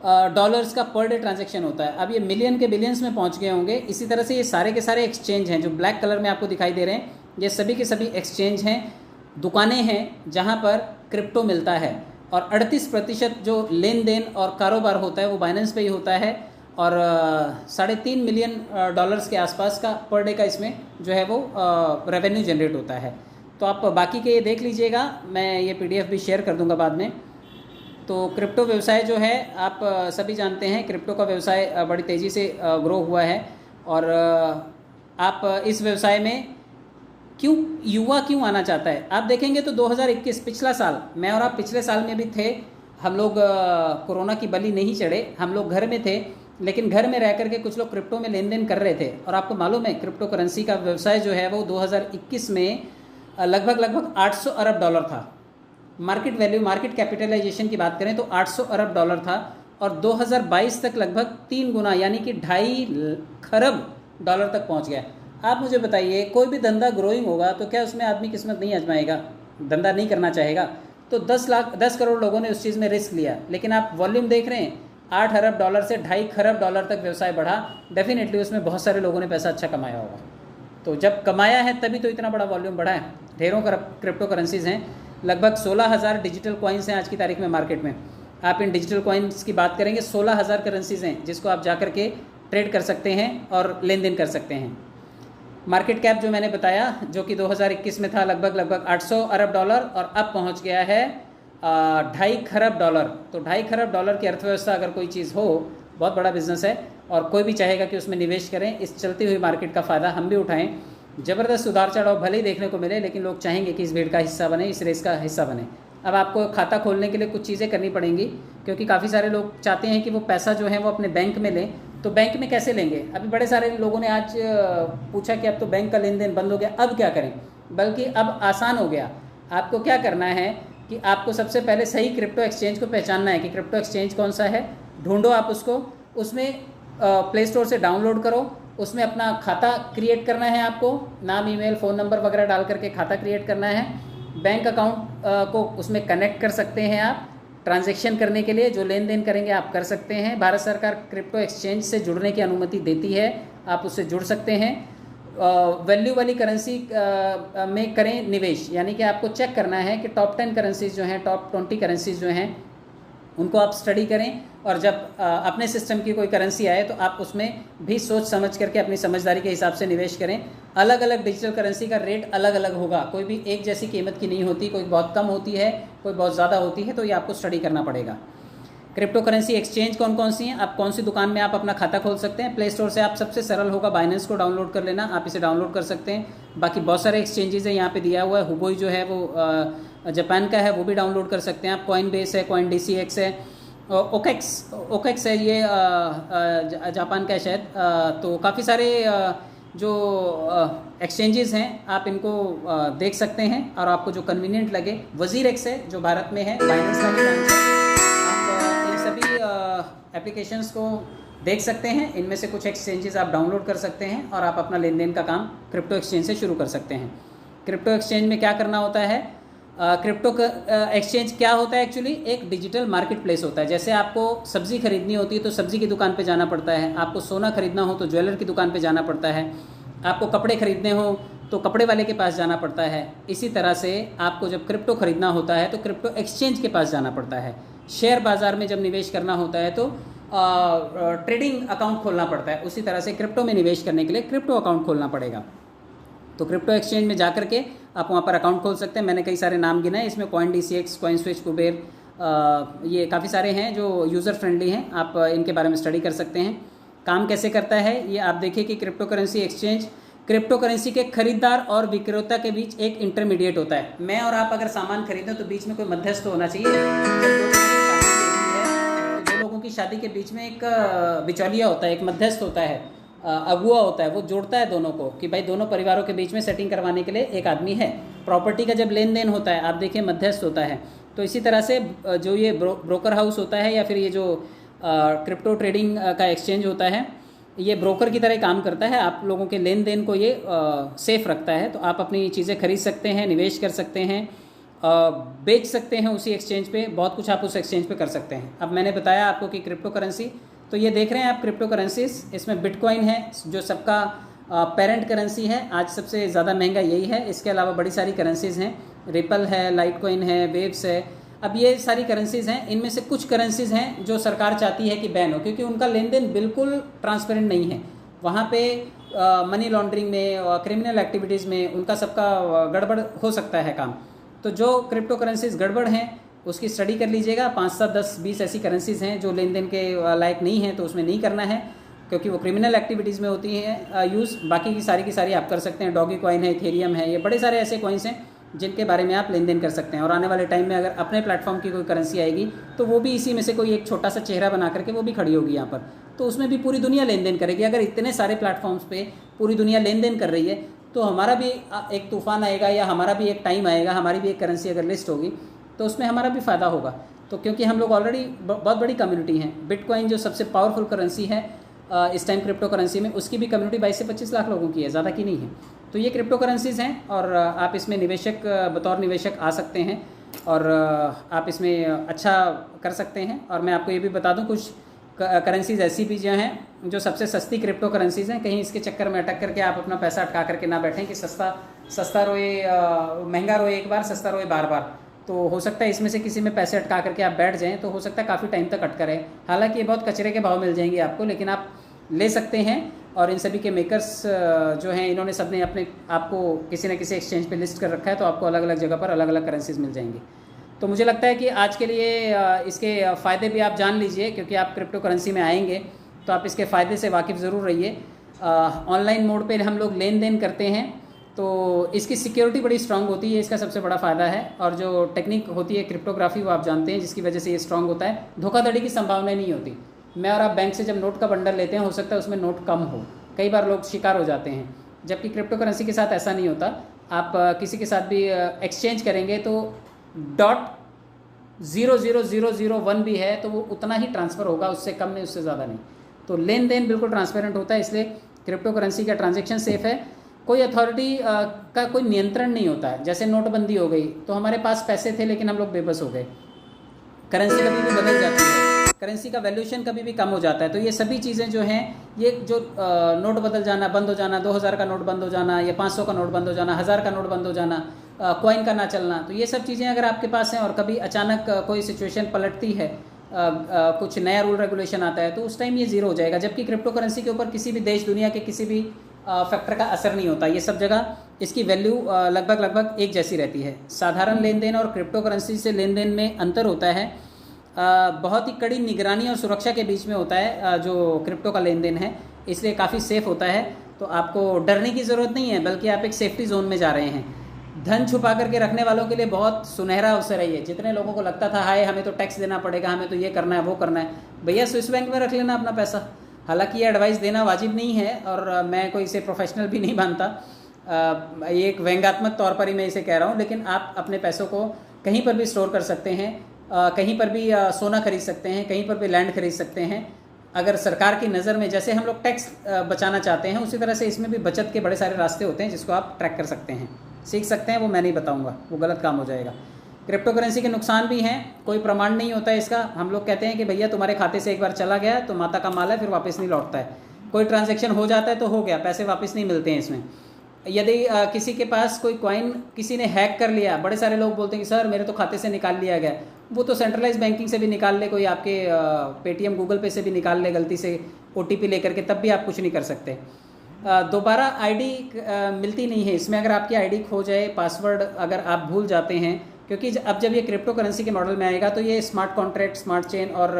[SPEAKER 1] डॉलर्स का पर डे ट्रांजैक्शन होता है। अब ये मिलियन के बिलियंस में पहुंच गए होंगे। इसी तरह से ये सारे के सारे एक्सचेंज हैं जो ब्लैक कलर में आपको दिखाई दे रहे हैं, ये सभी के सभी एक्सचेंज हैं, दुकानें हैं जहां पर क्रिप्टो मिलता है। और 38% जो लेन देन और कारोबार होता है वो बाइनेंस पे ही होता है। और 3.5 मिलियन डॉलर्स के आसपास का पर डे का इसमें जो है वो रेवेन्यू जनरेट होता है। तो आप बाकी के ये देख लीजिएगा, मैं ये PDF भी शेयर कर दूंगा बाद में। तो क्रिप्टो व्यवसाय जो है आप सभी जानते हैं, क्रिप्टो का व्यवसाय बड़ी तेज़ी से ग्रो हुआ है। और आप इस व्यवसाय में युवा क्यों आना चाहता है, आप देखेंगे तो 2021 पिछला साल, मैं और आप पिछले साल में भी थे, हम लोग कोरोना की बलि नहीं चढ़े, हम लोग घर में थे, लेकिन घर में रह करके कुछ लोग क्रिप्टो में लेन देन कर रहे थे। और आपको मालूम है क्रिप्टो करेंसी का व्यवसाय जो है वो 2021 में लगभग 800 अरब डॉलर था। मार्केट वैल्यू, मार्केट कैपिटलाइजेशन की बात करें तो 800 अरब डॉलर था। और 2022 तक लगभग 3 गुना यानी कि 2.5 खरब डॉलर तक पहुंच गया। आप मुझे बताइए, कोई भी धंधा ग्रोइंग होगा तो क्या उसमें आदमी किस्मत नहीं आजमाएगा, धंधा नहीं करना चाहेगा? तो 10 करोड़ लोगों ने उस चीज़ में रिस्क लिया, लेकिन आप वॉल्यूम देख रहे हैं, 8 अरब डॉलर से 2.5 खरब डॉलर तक व्यवसाय बढ़ा। डेफिनेटली उसमें बहुत सारे लोगों ने पैसा अच्छा कमाया होगा। तो जब कमाया है तभी तो इतना बड़ा वॉल्यूम बढ़ा है। ढेरों क्रिप्टो करेंसीज हैं, लगभग 16,000 डिजिटल कॉइन्स हैं आज की तारीख में मार्केट में। आप इन डिजिटल कॉइन्स की बात करेंगे, 16,000 करेंसीज हैं जिसको आप जा के ट्रेड कर सकते हैं और लेन देन कर सकते हैं। मार्केट कैप जो मैंने बताया, जो कि 2021 में था लगभग 800 अरब डॉलर और अब पहुंच गया है 2.5 खरब डॉलर। तो 2.5 खरब डॉलर की अर्थव्यवस्था अगर कोई चीज़ हो, बहुत बड़ा बिजनेस है और कोई भी चाहेगा कि उसमें निवेश करें। इस चलती हुई मार्केट का फ़ायदा हम भी उठाएं। ज़बरदस्त उतार चढ़ाव भले ही देखने को मिले, लेकिन लोग चाहेंगे कि इस भीड़ का हिस्सा बने, इस रेस का हिस्सा बने। अब आपको खाता खोलने के लिए कुछ चीज़ें करनी पड़ेंगी, क्योंकि काफ़ी सारे लोग चाहते हैं कि वो पैसा जो है वो अपने बैंक में लें। तो बैंक में कैसे लेंगे? अभी बड़े सारे लोगों ने आज पूछा कि अब तो बैंक का लेन देन बंद हो गया, अब क्या करें? बल्कि अब आसान हो गया। आपको क्या करना है कि आपको सबसे पहले सही क्रिप्टो एक्सचेंज को पहचानना है कि क्रिप्टो एक्सचेंज कौन सा है। ढूंढो आप उसको, उसमें प्ले स्टोर से डाउनलोड करो, उसमें अपना खाता क्रिएट करना है। आपको नाम, ईमेल, फ़ोन नंबर वगैरह डाल करके खाता क्रिएट करना है। बैंक अकाउंट को उसमें कनेक्ट कर सकते हैं आप। ट्रांजैक्शन करने के लिए जो लेन देन करेंगे आप कर सकते हैं। भारत सरकार क्रिप्टो एक्सचेंज से जुड़ने की अनुमति देती है, आप उससे जुड़ सकते हैं। वैल्यू वाली करेंसी में करें निवेश, यानी कि आपको चेक करना है कि टॉप 10 करेंसीज जो हैं, टॉप 20 करेंसीज जो हैं, उनको आप स्टडी करें। और जब अपने सिस्टम की कोई करेंसी आए तो आप उसमें भी सोच समझ करके अपनी समझदारी के हिसाब से निवेश करें। अलग अलग डिजिटल करेंसी का रेट अलग अलग होगा, कोई भी एक जैसी कीमत की नहीं होती, कोई बहुत कम होती है, कोई बहुत ज़्यादा होती है। तो ये आपको स्टडी करना पड़ेगा। क्रिप्टो करेंसी एक्सचेंज कौन कौन सी हैं, आप कौन सी दुकान में आप अपना खाता खोल सकते हैं? प्ले स्टोर से आप सबसे सरल होगा बाइनेंस को डाउनलोड कर लेना, आप इसे डाउनलोड कर सकते हैं। बाकी बहुत सारे एक्सचेंजेस है यहाँ पे दिया हुआ है। हुबोई जो है वो जापान का है, वो भी डाउनलोड कर सकते हैं आप। कॉइनबेस है, CoinDCX है, ओकेक्स है, ये जापान का है शायद। तो काफ़ी सारे जो एक्सचेंजेस हैं आप इनको देख सकते हैं और आपको जो कन्वीनियंट लगे। WazirX है जो भारत में है, बाइनेंस वाली ब्रांच है। आप इन सभी एप्लीकेशंस को देख सकते हैं। इनमें से कुछ एक्सचेंजेस आप डाउनलोड कर सकते हैं और आप अपना लेन देन का काम क्रिप्टो एक्सचेंज से शुरू कर सकते हैं। क्रिप्टो एक्सचेंज में क्या करना होता है? क्रिप्टो एक्सचेंज क्या होता है? एक्चुअली एक डिजिटल मार्केट प्लेस होता है। जैसे आपको सब्जी खरीदनी होती है तो सब्जी की दुकान पे जाना पड़ता है, आपको सोना खरीदना हो तो ज्वेलर की दुकान पे जाना पड़ता है, आपको कपड़े खरीदने हो तो कपड़े वाले के पास जाना पड़ता है। इसी तरह से आपको जब क्रिप्टो खरीदना होता है तो क्रिप्टो एक्सचेंज के पास जाना पड़ता है। शेयर बाज़ार में जब निवेश करना होता है तो ट्रेडिंग अकाउंट खोलना पड़ता है। उसी तरह से क्रिप्टो में निवेश करने के लिए क्रिप्टो अकाउंट खोलना पड़ेगा। तो क्रिप्टो एक्सचेंज में जाकर के आप वहाँ पर अकाउंट खोल सकते हैं। मैंने कई सारे नाम गिनाए, इसमें CoinDCX, CoinSwitch, कुबेर, ये काफ़ी सारे हैं जो यूज़र फ्रेंडली हैं। आप इनके बारे में स्टडी कर सकते हैं। काम कैसे करता है ये आप देखिए कि crypto currency exchange crypto currency के खरीदार और विक्रेता के बीच एक इंटरमीडिएट होता है। मैं और आप अगर सामान खरीदें तो बीच में कोई मध्यस्थ होना चाहिए। दो लोगों की शादी के बीच में एक बिचौलिया होता है, एक मध्यस्थ होता है, अगुआ होता है, वो जोड़ता है दोनों को कि भाई दोनों परिवारों के बीच में सेटिंग करवाने के लिए एक आदमी है। प्रॉपर्टी का जब लेन देन होता है आप देखिए मध्यस्थ होता है। तो इसी तरह से जो ये ब्रोकर हाउस होता है या फिर ये जो क्रिप्टो ट्रेडिंग का एक्सचेंज होता है, ये ब्रोकर की तरह काम करता है। आप लोगों के लेन देन को ये सेफ रखता है। तो आप अपनी चीज़ें खरीद सकते हैं, निवेश कर सकते हैं बेच सकते हैं उसी एक्सचेंज पे, बहुत कुछ आप उस एक्सचेंज पे कर सकते हैं। अब मैंने बताया आपको कि क्रिप्टो करेंसी, तो ये देख रहे हैं आप क्रिप्टो करेंसीज, इसमें बिटकॉइन है जो सबका पेरेंट करेंसी है, आज सबसे ज़्यादा महंगा यही है। इसके अलावा बड़ी सारी करेंसीज़ हैं, रिपल है, लाइटकॉइन है, वेव्स है। अब ये सारी करेंसीज़ हैं, इनमें से कुछ करेंसीज़ हैं जो सरकार चाहती है कि बैन हो, क्योंकि उनका लेन देन बिल्कुल ट्रांसपेरेंट नहीं है। वहाँ पे मनी लॉन्ड्रिंग में, क्रिमिनल एक्टिविटीज़ में उनका सबका गड़बड़ हो सकता है काम। तो जो क्रिप्टो करेंसीज गड़बड़ हैं उसकी स्टडी कर लीजिएगा। 5, 7, 10, 20 ऐसी करेंसीज हैं जो लेन देन के लायक नहीं हैं, तो उसमें नहीं करना है क्योंकि वो क्रिमिनल एक्टिविटीज़ में होती है यूज़। बाकी की सारी आप कर सकते हैं। डॉगी कॉइन है, इथेरियम है, ये बड़े सारे ऐसे कॉइन्स हैं जिनके बारे में आप लेन देन कर सकते हैं। और आने वाले टाइम में अगर अपने प्लेटफॉर्म की कोई करेंसी आएगी तो वो भी इसी में से कोई एक छोटा सा चेहरा बना करके वो भी खड़ी होगी यहाँ पर, तो उसमें भी पूरी दुनिया लेन देन करेगी। अगर इतने सारे प्लेटफॉर्म्स पे पूरी दुनिया लेन देन कर रही है तो हमारा भी एक तूफान आएगा, या हमारा भी एक टाइम आएगा, हमारी भी एक करेंसी अगर लिस्ट होगी तो उसमें हमारा भी फ़ायदा होगा। तो क्योंकि हम लोग ऑलरेडी बहुत बड़ी कम्युनिटी हैं। बिटकॉइन जो सबसे पावरफुल करेंसी है इस टाइम क्रिप्टो करेंसी में, उसकी भी कम्युनिटी 22 से 25 लाख लोगों की है, ज़्यादा की नहीं है। तो ये क्रिप्टो करेंसीज़ हैं और आप इसमें निवेशक बतौर निवेशक आ सकते हैं और आप इसमें अच्छा कर सकते हैं। और मैं आपको ये भी बता दूं, कुछ करेंसीज़ ऐसी भी जो हैं जो सबसे सस्ती क्रिप्टो करेंसीज़ हैं, कहीं इसके चक्कर में अटक करके आप अपना पैसा अटका करके ना बैठें कि सस्ता रोए महंगा रोए एक बार, सस्ता रोए बार बार। तो हो सकता है इसमें से किसी में पैसे अटका करके आप बैठ जाएं, तो हो सकता है काफ़ी टाइम तक अटका रहे। हालांकि ये बहुत कचरे के भाव मिल जाएंगे आपको, लेकिन आप ले सकते हैं। और इन सभी के मेकर्स जो हैं, इन्होंने सबने अपने आपको किसी न किसी एक्सचेंज पे लिस्ट कर रखा है, तो आपको अलग अलग जगह पर अलग अलग करेंसीज मिल जाएंगी। तो मुझे लगता है कि आज के लिए इसके फ़ायदे भी आप जान लीजिए, क्योंकि आप क्रिप्टो करेंसी में आएंगे तो आप इसके फ़ायदे से वाकिफ़ ज़रूर रहिए। ऑनलाइन मोड पे हम लोग लेन देन करते हैं तो इसकी सिक्योरिटी बड़ी स्ट्रांग होती है, इसका सबसे बड़ा फ़ायदा है। और जो टेक्निक होती है क्रिप्टोग्राफी, वो आप जानते हैं, जिसकी वजह से ये स्ट्रांग होता है। धोखाधड़ी की संभावना नहीं होती। मैं और आप बैंक से जब नोट का बंडल लेते हैं, हो सकता है उसमें नोट कम हो, कई बार लोग शिकार हो जाते हैं, जबकि क्रिप्टो करेंसी के साथ ऐसा नहीं होता। आप किसी के साथ भी एक्सचेंज करेंगे तो .00001 भी है तो वो उतना ही ट्रांसफ़र होगा, उससे कम नहीं, उससे ज़्यादा नहीं। तो लेन देन बिल्कुल ट्रांसपेरेंट होता है, इसलिए क्रिप्टो करेंसी का ट्रांजेक्शन सेफ़ है। कोई अथॉरिटी का कोई नियंत्रण नहीं होता है। जैसे नोटबंदी हो गई तो हमारे पास पैसे थे लेकिन हम लोग बेबस हो गए, करेंसी कभी भी बदल जाती है, करेंसी का वैल्यूएशन कभी भी कम हो जाता है। तो ये सभी चीज़ें जो हैं, ये जो नोट बदल जाना, बंद हो जाना, 2000 का नोट बंद हो जाना, या 500 का नोट बंद हो जाना, 1000 का नोट बंद हो जाना, कॉइन का ना चलना, तो ये सब चीज़ें अगर आपके पास हैं और कभी अचानक कोई सिचुएशन पलटती है, कुछ नया रूल रेगुलेशन आता है, तो उस टाइम ये ज़ीरो हो जाएगा। जबकि क्रिप्टो करेंसी के ऊपर किसी भी देश दुनिया के किसी भी फैक्टर का असर नहीं होता। ये सब जगह इसकी वैल्यू लगभग एक जैसी रहती है। साधारण लेन देन और क्रिप्टो करेंसी से लेन देन में अंतर होता है, बहुत ही कड़ी निगरानी और सुरक्षा के बीच में होता है जो क्रिप्टो का लेन देन है, इसलिए काफ़ी सेफ़ होता है। तो आपको डरने की ज़रूरत नहीं है, बल्कि आप एक सेफ्टी जोन में जा रहे हैं। धन छुपा करके रखने वालों के लिए बहुत सुनहरा अवसर है ये। जितने लोगों को लगता था हाय हमें तो टैक्स देना पड़ेगा, हमें तो ये करना है वो करना है, भैया स्विस बैंक में रख लेना अपना पैसा। हालांकि ये एडवाइस देना वाजिब नहीं है और मैं कोई इसे प्रोफेशनल भी नहीं मानता, ये एक व्यंग्यात्मक तौर पर ही मैं इसे कह रहा हूँ। लेकिन आप अपने पैसों को कहीं पर भी स्टोर कर सकते हैं, कहीं पर भी सोना खरीद सकते हैं, कहीं पर भी लैंड खरीद सकते हैं। अगर सरकार की नज़र में जैसे हम लोग टैक्स बचाना चाहते हैं, उसी तरह से इसमें भी बचत के बड़े सारे रास्ते होते हैं जिसको आप ट्रैक कर सकते हैं, सीख सकते हैं। वो मैं नहीं बताऊंगा, वो गलत काम हो जाएगा। क्रिप्टो करेंसी के नुकसान भी हैं, कोई प्रमाण नहीं होता है इसका। हम लोग कहते हैं कि भैया तुम्हारे खाते से एक बार चला गया तो माता का माल है, फिर वापस नहीं लौटता है। कोई ट्रांजैक्शन हो जाता है तो हो गया, पैसे वापस नहीं मिलते हैं इसमें। यदि किसी के पास कोई कॉइन किसी ने हैक कर लिया, बड़े सारे लोग बोलते हैं कि सर मेरे तो खाते से निकाल लिया गया, वो तो सेंट्रलाइज बैंकिंग से भी निकाल ले, कोई आपके पेटीएम गूगल पे से भी निकाल ले गलती से OTP लेकर के, तब भी आप कुछ नहीं कर सकते। दोबारा आईडी मिलती नहीं है इसमें। अगर आपकी आईडी खो जाए, पासवर्ड अगर आप भूल जाते हैं, क्योंकि अब जब ये क्रिप्टो करेंसी के मॉडल में आएगा तो ये स्मार्ट कॉन्ट्रैक्ट, स्मार्ट चेन और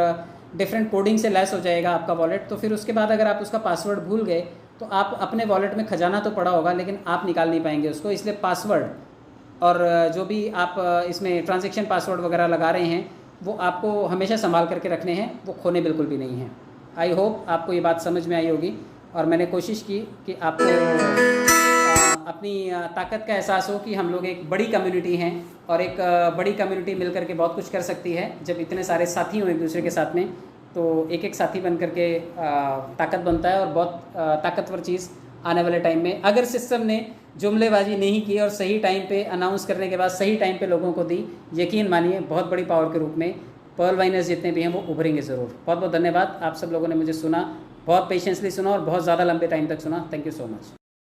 [SPEAKER 1] डिफरेंट कोडिंग से लैस हो जाएगा आपका वॉलेट। तो फिर उसके बाद अगर आप उसका पासवर्ड भूल गए तो आप अपने वॉलेट में खजाना तो पड़ा होगा लेकिन आप निकाल नहीं पाएंगे उसको। इसलिए पासवर्ड और जो भी आप इसमें ट्रांजैक्शन पासवर्ड वगैरह लगा रहे हैं वो आपको हमेशा संभाल करके रखने हैं, वो खोने बिल्कुल भी नहीं हैं। आई होप आपको ये बात समझ में आई होगी और मैंने कोशिश की कि आपको अपनी ताकत का एहसास हो कि हम लोग एक बड़ी कम्युनिटी हैं और एक बड़ी कम्युनिटी मिल करके बहुत कुछ कर सकती है। जब इतने सारे साथी हों एक दूसरे के साथ में तो एक एक साथी बन करके ताकत बनता है और बहुत ताकतवर चीज़ आने वाले टाइम में, अगर सिस्टम ने जुमलेबाजी नहीं की और सही टाइम पे अनाउंस करने के बाद सही टाइम पे लोगों को दी, यकीन मानिए बहुत बड़ी पावर के रूप में पर्ल वाइनर्स जितने भी हैं वो उभरेंगे ज़रूर। बहुत बहुत धन्यवाद, आप सब लोगों ने मुझे सुना, बहुत पेशेंसली सुना और बहुत ज़्यादा लंबे टाइम तक सुना। Thank you so much.